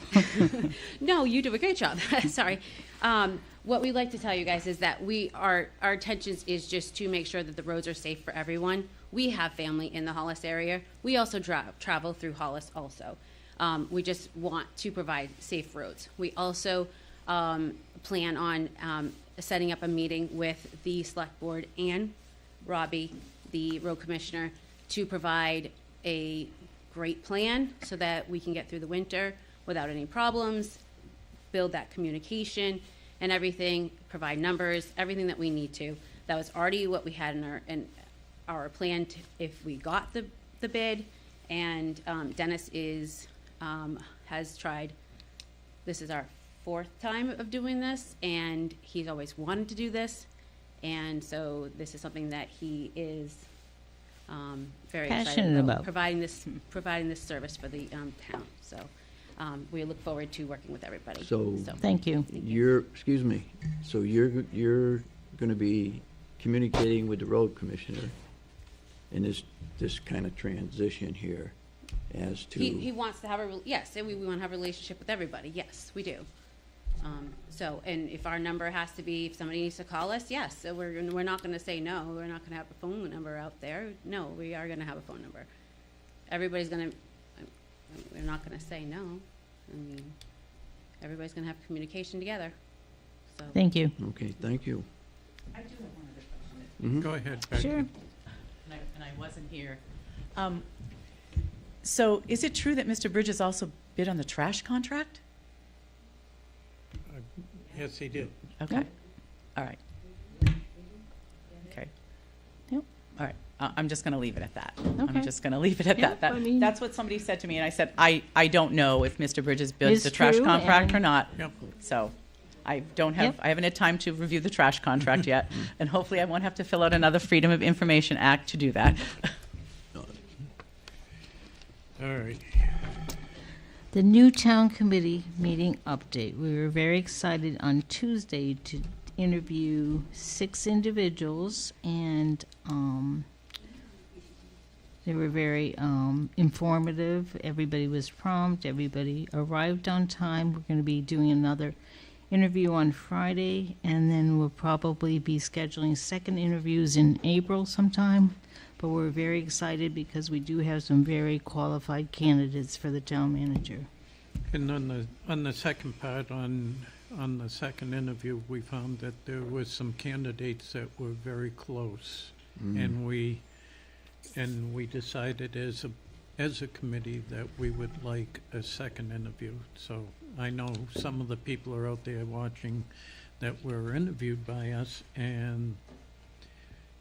No, you do a great job. Sorry. What we'd like to tell you guys is that our intentions is just to make sure that the roads are safe for everyone. We have family in the Hollis area. We also travel through Hollis also. We just want to provide safe roads. We also plan on setting up a meeting with the select board and Robbie, the road commissioner, to provide a great plan so that we can get through the winter without any problems build that communication and everything, provide numbers, everything that we need to. That was already what we had in our plan if we got the bid. And Dennis has tried. This is our 4th time of doing this, and he's always wanted to do this. And so this is something that he is very excited Passionate about. providing this service for the town. So we look forward to working with everybody. So- Thank you. Excuse me, so you're gonna be communicating with the road commissioner in this kind of transition here as to. He wants to have yes, and we want to have a relationship with everybody. Yes, we do. So, and if our number has to be, if somebody needs to call us, yes. So we're not going to say no. We're not going to have a phone number out there. No, we are going to have a phone number. Everybody's going to. We're not going to say no. I mean, everybody's going to have communication together. So. Thank you. Okay, thank you. I do have one other question. Mhm. Go ahead, Becky. Sure. And I wasn't here. So is it true that Mr. Bridges also bid on the trash contract? Yes, he did. Okay. Yep. All right. Okay. Yep. All right. I'm just going to leave it at that. Okay. I'm just going to leave it at Yep, that. I mean- That's what somebody said to me, and I said, I don't know if Mr. Bridges bids It's the trash true, contract or and- not. Yep. So I Yep. haven't had time to review the trash contract yet, and hopefully I won't have to fill out another Freedom of Information Act to do that. All right. The new town committee meeting update. We were very excited on Tuesday to interview 6 individuals, and they were very informative. Everybody was prompt. Everybody arrived on time. We're going to be doing another interview on Friday, and then we'll probably be scheduling second interviews in April sometime. But we're very excited because we do have some very qualified candidates for the town manager. And on the second part, on the second interview, we found that there was some candidates that were very close. And we decided as a committee that we would like a second interview. So I know some of the people are out there watching that were interviewed by us, and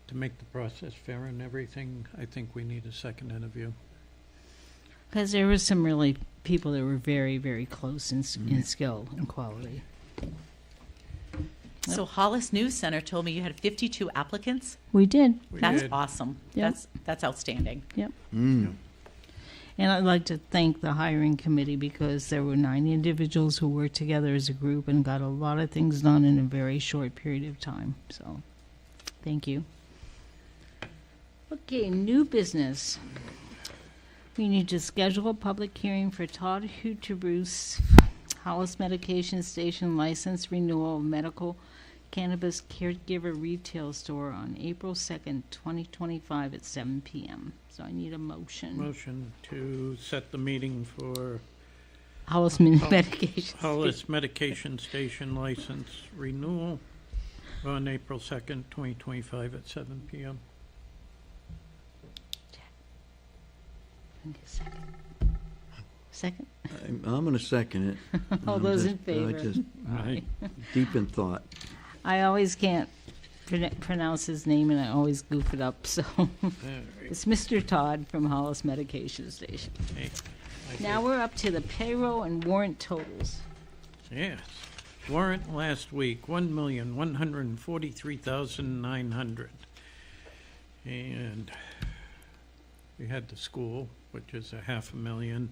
to make the process fair and everything, I think we need a second interview. Because there were some really people that were very, very close in skill and quality. So Hollis News Center told me you had 52 applicants. We did. We That's did. awesome. Yep. That's outstanding. Yep. Mm. And I'd like to thank the hiring committee because there were 9 individuals who worked together as a group and got a lot of things done in a very short period of time. So, thank you. Okay, new business. We need to schedule a public hearing for Todd Hooterus Hollis Medication Station license renewal of medical cannabis caregiver retail store on April 2nd, 2025 at 7 p.m. So I need a motion. Motion to set the meeting for Hollis Medication. Hollis Medication Station license renewal on April 2nd, 2025 at 7 p.m. Second? I'm gonna second it. All I'm those in just- favor? just Aye. deep in thought. I always can't pronounce his name, and I always goof it up, so All right. it's Mr. Todd from Hollis Medication Station. Hey, I Now did- we're up to the payroll and warrant totals. Yes. Warrant last week, 1,143,900. And we had the school, which is a $500,000.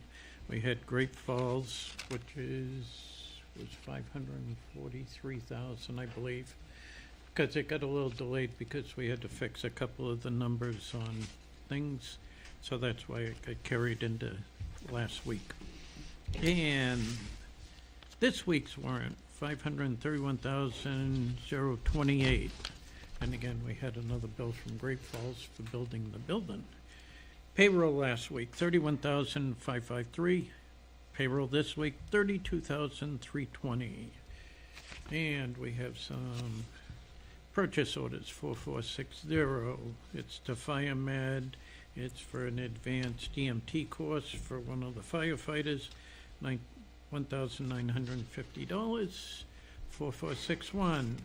We had Great Falls, which was 543,000, I believe. Because it got a little delayed because we had to fix a couple of the numbers on things. So that's why it got carried into last week. And this week's warrant, 531,028. And again, we had another bill from Great Falls for building the building. Payroll last week, 31,553. Payroll this week, 32,320. And we have some purchase orders, 4460. It's to Fire Med. It's for an advanced EMT course for one of the firefighters, $1,950. 4461.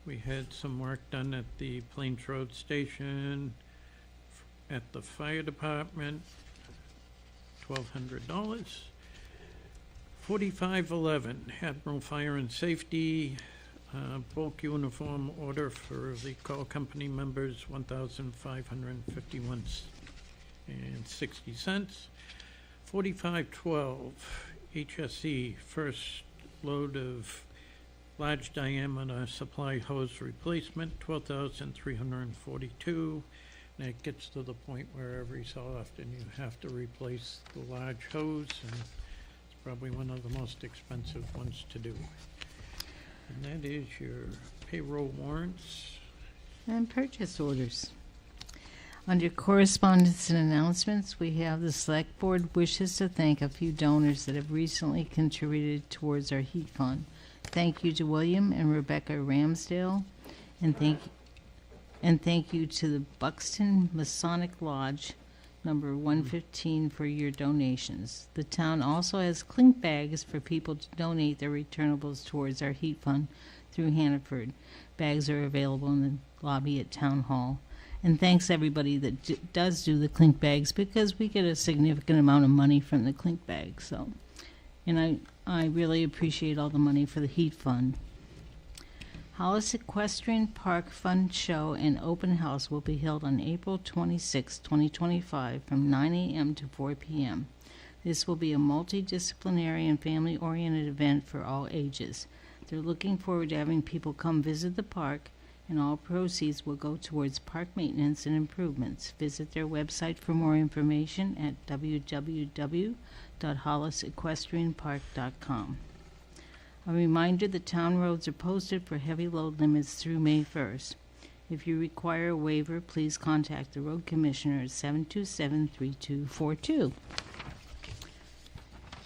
We had some work done at the Plains Road Station, at the fire department, $1,200. 4511, Admiral Fire and Safety, bulk uniform order for the call company members, $1,551.60. 4512, HSE, first load of large diameter supply hose replacement, $12,342. And it gets to the point where every so often you have to replace the large hose, and it's probably one of the most expensive ones to do. And that is your payroll warrants. And purchase orders. Under correspondence and announcements, we have the Select Board wishes to thank a few donors that have recently contributed towards our heat fund. Thank you to William and Rebecca Ramsdale, and thank you to the Buxton Masonic Lodge, number 115, for your donations. The town also has clink bags for people to donate their returnables towards our heat fund through Hannaford. Bags are available in the lobby at Town Hall. And thanks everybody that does do the clink bags, because we get a significant amount of money from the clink bags. So, and I really appreciate all the money for the heat fund. Hollis Equestrian Park Fun Show and Open House will be held on April 26, 2025 from 9 a.m. to 4 p.m. This will be a multidisciplinary and family-oriented event for all ages. They're looking forward to having people come visit the park, and all proceeds will go towards park maintenance and improvements. Visit their website for more information at www.hollisequestrianpark.com. A reminder, the town roads are posted for heavy load limits through May 1st. If you require a waiver, please contact the road commissioner at 727-3242.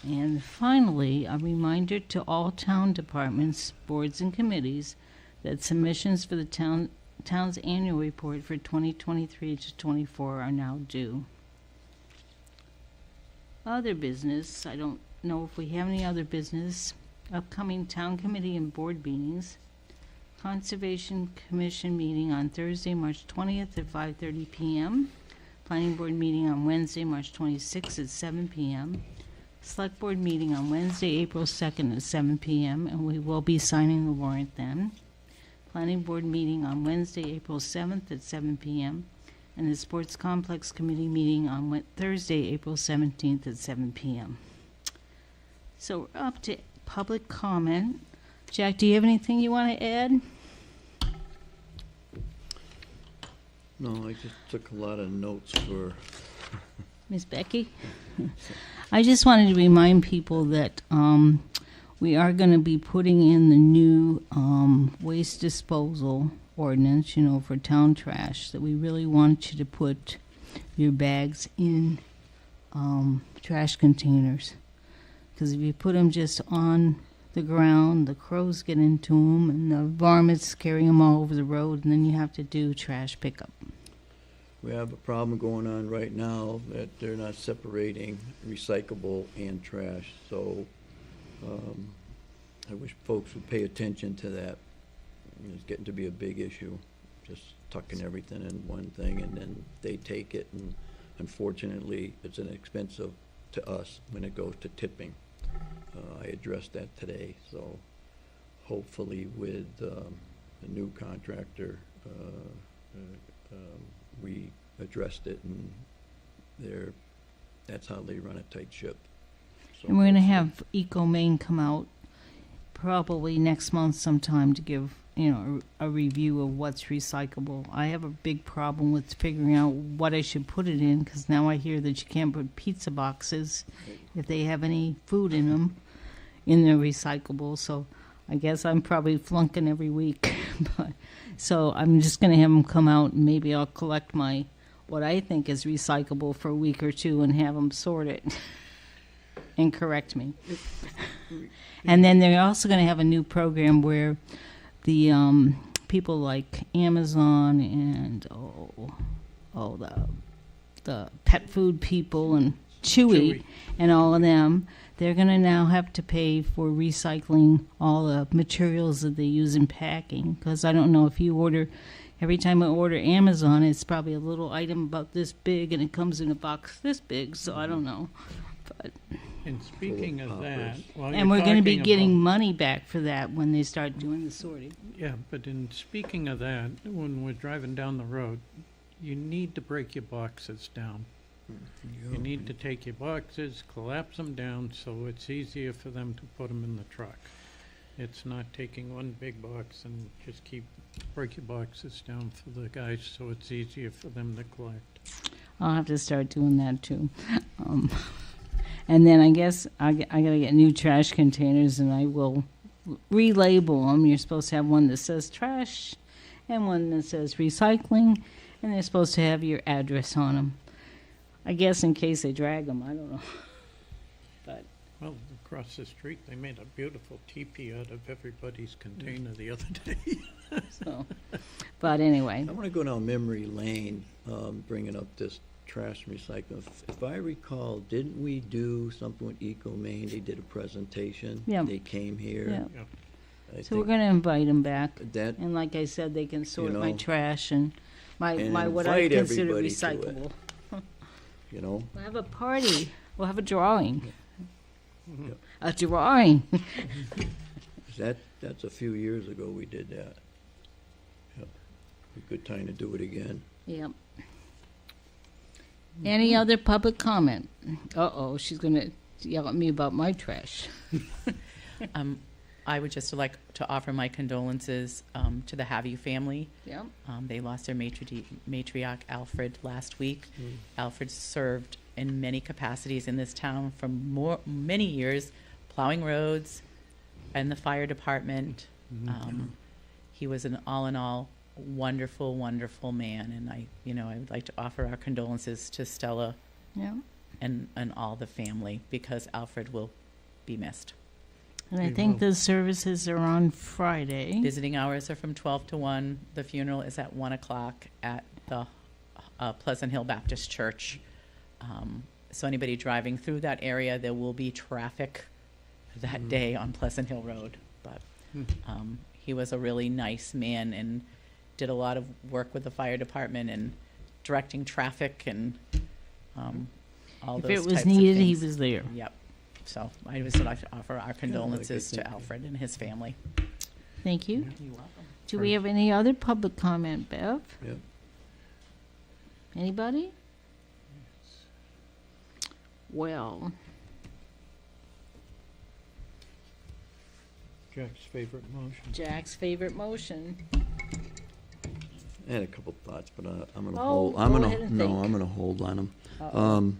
And finally, a reminder to all town departments, boards, and committees that submissions for the town's annual report for 2023 to 24 are now due. Other business, I don't know if we have any other business. Upcoming town committee and board meetings. Conservation Commission meeting on Thursday, March 20th at 5:30 p.m. Planning Board meeting on Wednesday, March 26th at 7 p.m. Select Board meeting on Wednesday, April 2nd at 7 p.m. and we will be signing the warrant then. Planning Board meeting on Wednesday, April 7th at 7 p.m. and the Sports Complex Committee meeting on Thursday, April 17th at 7 p.m. So we're up to public comment. Jack, do you have anything you want to add? No, I just took a lot of notes for, Miss Becky? I just wanted to remind people that we are going to be putting in the new waste disposal ordinance, for town trash, that we really want you to put your bags in trash containers. Because if you put them just on the ground, the crows get into them, and the varmints carry them all over the road, and then you have to do trash pickup. we have a problem going on right now that they're not separating recyclable and trash, so I wish folks would pay attention to that. It's getting to be a big issue, just tucking everything in one thing, and then they take it, and unfortunately, it's an expense to us when it goes to tipping. I addressed that today, so hopefully with the new contractor, we addressed it, and that's how they run a tight ship. So And we're going to have Eco Maine come out probably next month sometime to give, a review of what's recyclable. I have a big problem with figuring out what I should put it in, because now I hear that you can't put pizza boxes if they have any food in them in the recyclable. So I guess I'm probably flunking every week. So I'm just going to have them come out, and maybe I'll collect what I think is recyclable for a week or two and have them sort it and correct me. And then they're also going to have a new program where the people like Amazon and the pet food people and Chewy, Chewy. and all of them, they're going to now have to pay for recycling all the materials that they use in packing. Because I don't know if you order, every time I order Amazon, it's probably a little item about this big, and it comes in a box this big. So I don't know. But And speaking of that, while and you're we're going to be talking getting about- money back for that when they start doing the sorting. Yeah, but in speaking of that, when we're driving down the road, you need to break your boxes down. You need to take your boxes, collapse them down, so it's easier for them to put them in the truck. It's not taking one big box and just break your boxes down for the guys, so it's easier for them to collect. I'll have to start doing that too. And then I guess I got to get new trash containers, and I will relabel them. You're supposed to have one that says trash and one that says recycling, and they're supposed to have your address on them. I guess in case they drag them, I don't know. But Well, across the street, they made a beautiful teepee out of everybody's container the other day. so, but anyway, I want to go down memory lane, bringing up this trash recycling. If I recall, didn't we do something with Eco Maine? They did a presentation. Yeah. They came here. yeah. I So we're think going to invite them back, that, and like I said, they can sort my know, trash and my and what I invite consider everybody to it. recyclable. you know, We'll have a party. We'll have a drawing. Yep. A drawing. that's a few years ago we did that. Yep. A good time to do it again. Yep. Any other public comment? Uh-oh, she's going to yell at me about my trash. I would just like to offer my condolences to the Have You family. Yep. They lost their matriarch, Alfred, last week. Alfred served in many capacities in this town for many years, plowing roads and the fire department. He was an all-in-all wonderful, wonderful man, and I would like to offer our condolences to Stella Yep. and all the family, because Alfred will be missed. And I We think will. the services are on Friday. Visiting hours are from 12 to 1. The funeral is at 1 o'clock at the Pleasant Hill Baptist Church. So anybody driving through that area, there will be traffic that day on Pleasant Hill Road. But he was a really nice man and did a lot of work with the fire department and directing traffic and all If those it types was of needed, he things. was there. Yep. So I would like to offer our condolences thank to you. Alfred and his family. Thank you. You're welcome. Do we have any other public comment, Bev? Yep. Anybody? Well, Jack's favorite motion. Jack's favorite motion. I had a couple thoughts, but I'm gonna Oh, hold. go I'm ahead and think. gonna hold on them. Uh-oh.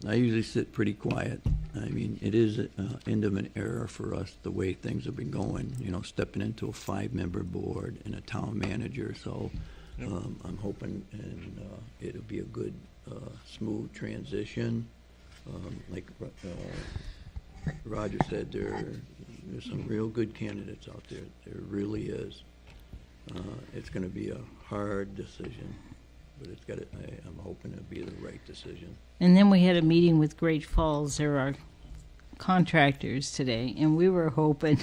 I usually sit pretty quiet. I mean, it is an end of an era for us, the way things have been going, stepping into a 5-member board and a town manager. So I'm hoping and it'll be a good, smooth transition. Like Roger said, there's some real good candidates out there. There really is. It's going to be a hard decision, but I'm hoping it'll be the right decision. And then we had a meeting with Great Falls. They're our contractors today, and we were hoping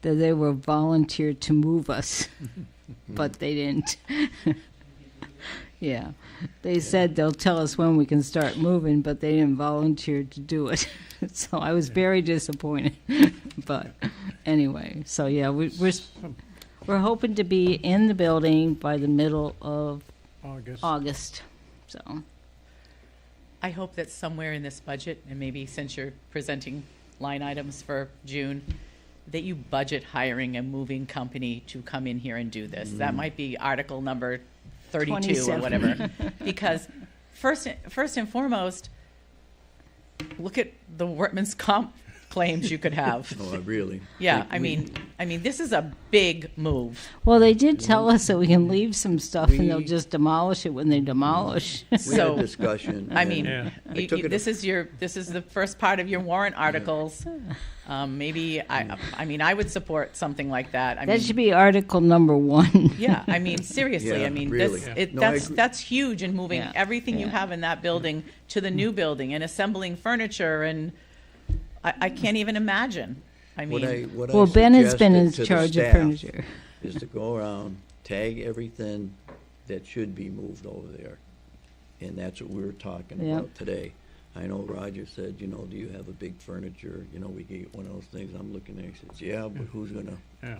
that they were volunteered to move us, but they didn't. Yeah. They said they'll tell us when we can start moving, but they didn't volunteer to do it. So I was very disappointed. But anyway, so yeah, we're hoping to be in the building by the middle of August. So I hope that somewhere in this budget, and maybe since you're presenting line items for June, that you budget hiring a moving company to come in here and do this. That might be article number 32 27. or whatever. Because first and foremost, look at the workman's comp claims you could have. Oh, really? Yeah, Like, I mean, this is a big move. Well, they did tell us that we can leave some stuff and they'll We- just demolish it when they demolish. We So, had discussion. I and mean, Yeah. I took it this is the first part of your warrant articles. Maybe, I mean, I would support something like that. I That mean, should be article number 1. yeah, I mean, seriously, Yeah, I mean, really. this, No, I agree. that's huge in moving Yeah, everything you yeah. have in that building to the new building and assembling furniture, and I can't even imagine. I What I, mean, what I Well, Ben has been in suggested to the charge of staff furniture. is to go around, tag everything that should be moved over there. And that's what we were talking Yep. about today. I know Roger said, you know, do you have a big furniture? You know, we get one of those things. I'm looking at it, he says, yeah, but who's gonna? Yeah.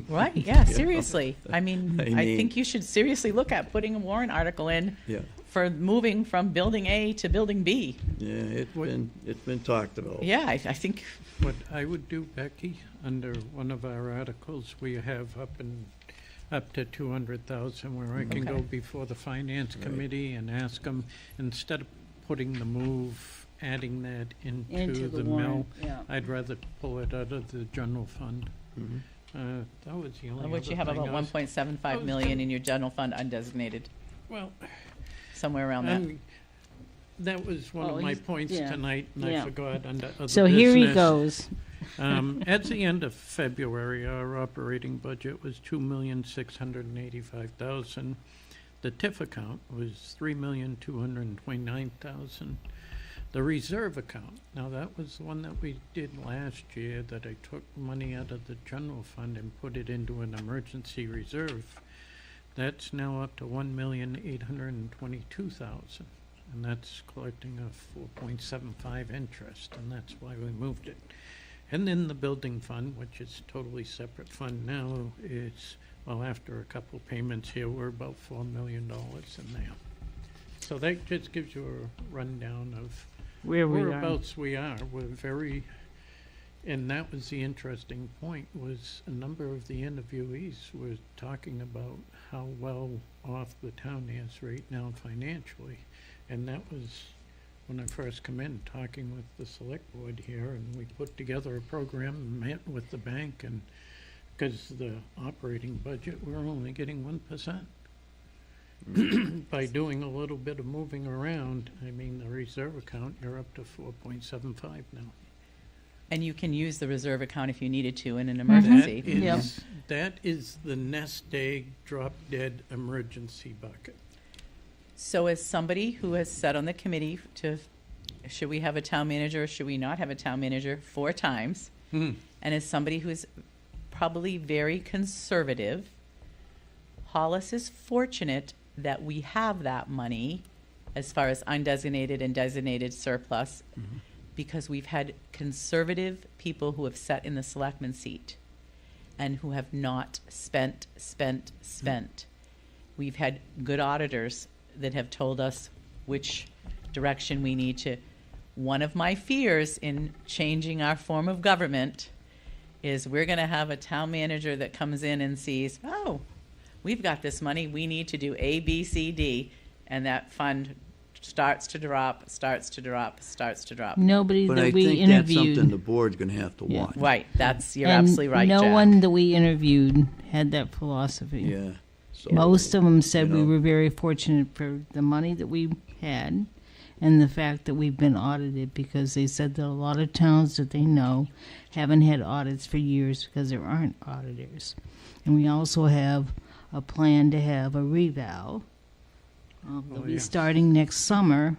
right, yeah, seriously. I mean, I I mean- think you should seriously look at putting a warrant article in Yeah, for moving from building A to building B. yeah, it's been talked about. Yeah, I think, What I would do, Becky, under one of our articles, we have up to 200,000 where I can go Okay. before the finance Right. committee and ask them, instead of putting the move, adding that Into into the the mill, warrant, yeah. I'd rather pull it out of the general fund. Mhm. That was the only which you have other thing about I was- 1.75 million in your general fund undesignated, Well, somewhere around that. that was one Oh, of my he's- points yeah, tonight, and I yeah. forgot under other So here he business. goes. At the end of February, our operating budget was $2,685,000. The TIF account was $3,229,000. The reserve account, now that was the one that we did last year, that I took money out of the general fund and put it into an emergency reserve. That's now up to $1,822,000, and that's collecting a 4.75 interest, and that's why we moved it. And then the building fund, which is totally separate fund now, is, well, after a couple payments here, we're about $4 million in there. So that just gives you a rundown of Where we are. whereabouts we are. We're very, and that was the interesting point, was a number of the interviewees were talking about how well off the town is right now financially. And that was when I first come in, talking with the select board here, and we put together a program, and met with the bank, and because the operating budget, we're only getting 1%. By doing a little bit of moving around, I mean, the reserve account, you're up to 4.75 now. And you can use the reserve account if you needed to in an That emergency. Yep. is, that is the nest egg, drop dead emergency bucket. So as somebody who has sat on the committee should we have a town manager or should we not have a town manager 4 times, and as somebody who is probably very conservative, Hollis is fortunate that we have that money as far as undesignated and designated surplus, because we've had conservative people who have sat in the selectman seat and who have not spent. We've had good auditors that have told us which direction we need to. One of my fears in changing our form of government is we're going to have a town manager that comes in and sees, oh, we've got this money, we need to do A, B, C, D, and that fund starts to drop. Nobody But that I we think that's something the interviewed. board's gonna have to Yeah. watch. Right, you're and absolutely right, no Jack. one that we interviewed had that philosophy. Yeah. So, Most of them said you we know. were very fortunate for the money that we had and the fact that we've been audited, because they said that a lot of towns that they know haven't had audits for years because there aren't auditors. And we also have a plan to have a revow. They'll be yes. starting next summer.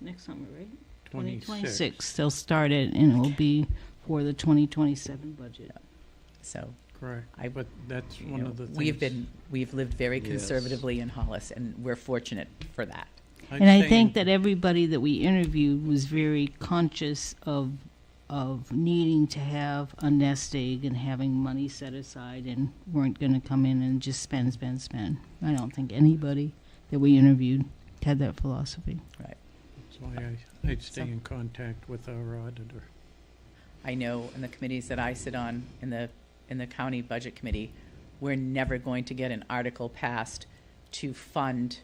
Next summer, right? 2026. They'll start it, and it will be for the 2027 budget. So Correct. I- But that's you one know, of the things. we've lived very Yes. conservatively in Hollis, and we're fortunate for that. I'm And I saying- think that everybody that we interviewed was very conscious of needing to have a nest egg and having money set aside, and weren't going to come in and just spend. I don't think anybody that we interviewed had that philosophy. Right. That's why I'd stay in contact with our auditor. I know in the committees that I sit on, in the county budget committee, we're never going to get an article passed to fund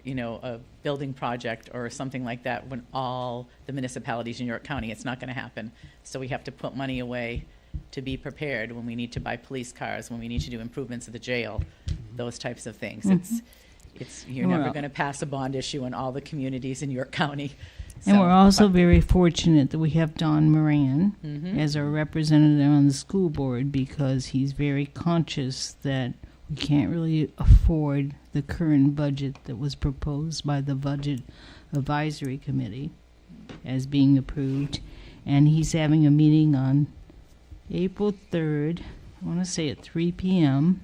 a building project or something like that when all the municipalities in York County, it's not going to happen. So we have to put money away to be prepared when we need to buy police cars, when we need to do improvements of the jail, those types of things. You're never Well- going to pass a bond issue in all the communities in York County. And So, we're also but- very fortunate that we have Don Moran Mhm. as our representative on the school board, because he's very conscious that we can't really afford the current budget that was proposed by the Budget Advisory Committee as being approved. And he's having a meeting on April 3rd, I want to say at 3 p.m.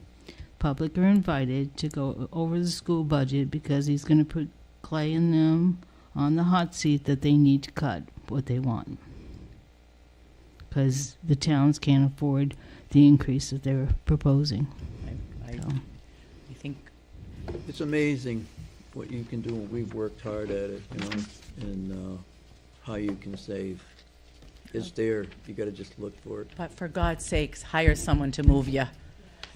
Public are invited to go over the school budget, because he's going to put Clay and them on the hot seat that they need to cut what they want. Because the towns can't afford the increase that they're proposing. I So, think It's amazing what you can do, and we've worked hard at it, and how you can save. It's there, you gotta just look for it. But for God's sakes, hire someone to move you.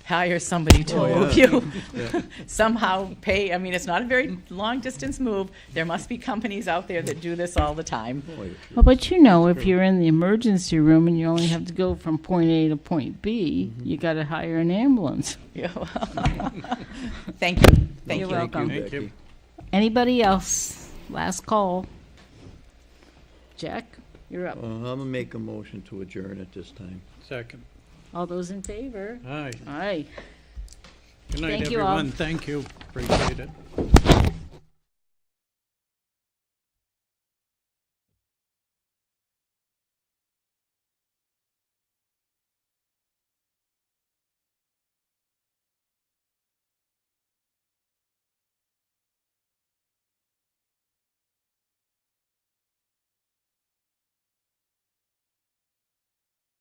Hire somebody to Oh, yeah. move you. Yeah. Somehow pay, I mean, it's not a very long distance move. There must be companies out there that do this all the time. Boy, well, but if you're in the emergency room and you only have to go from point A to point B, you got to hire an ambulance. Yeah, well, thank you. Thank You're you. welcome. Thank Becky. you. Anybody else? Last call. Jack, you're up. I'm gonna make a motion to adjourn at this time. Second. All those in favor? Aye. Aye. Good night, Thank you all. everyone. Thank you. Appreciate it.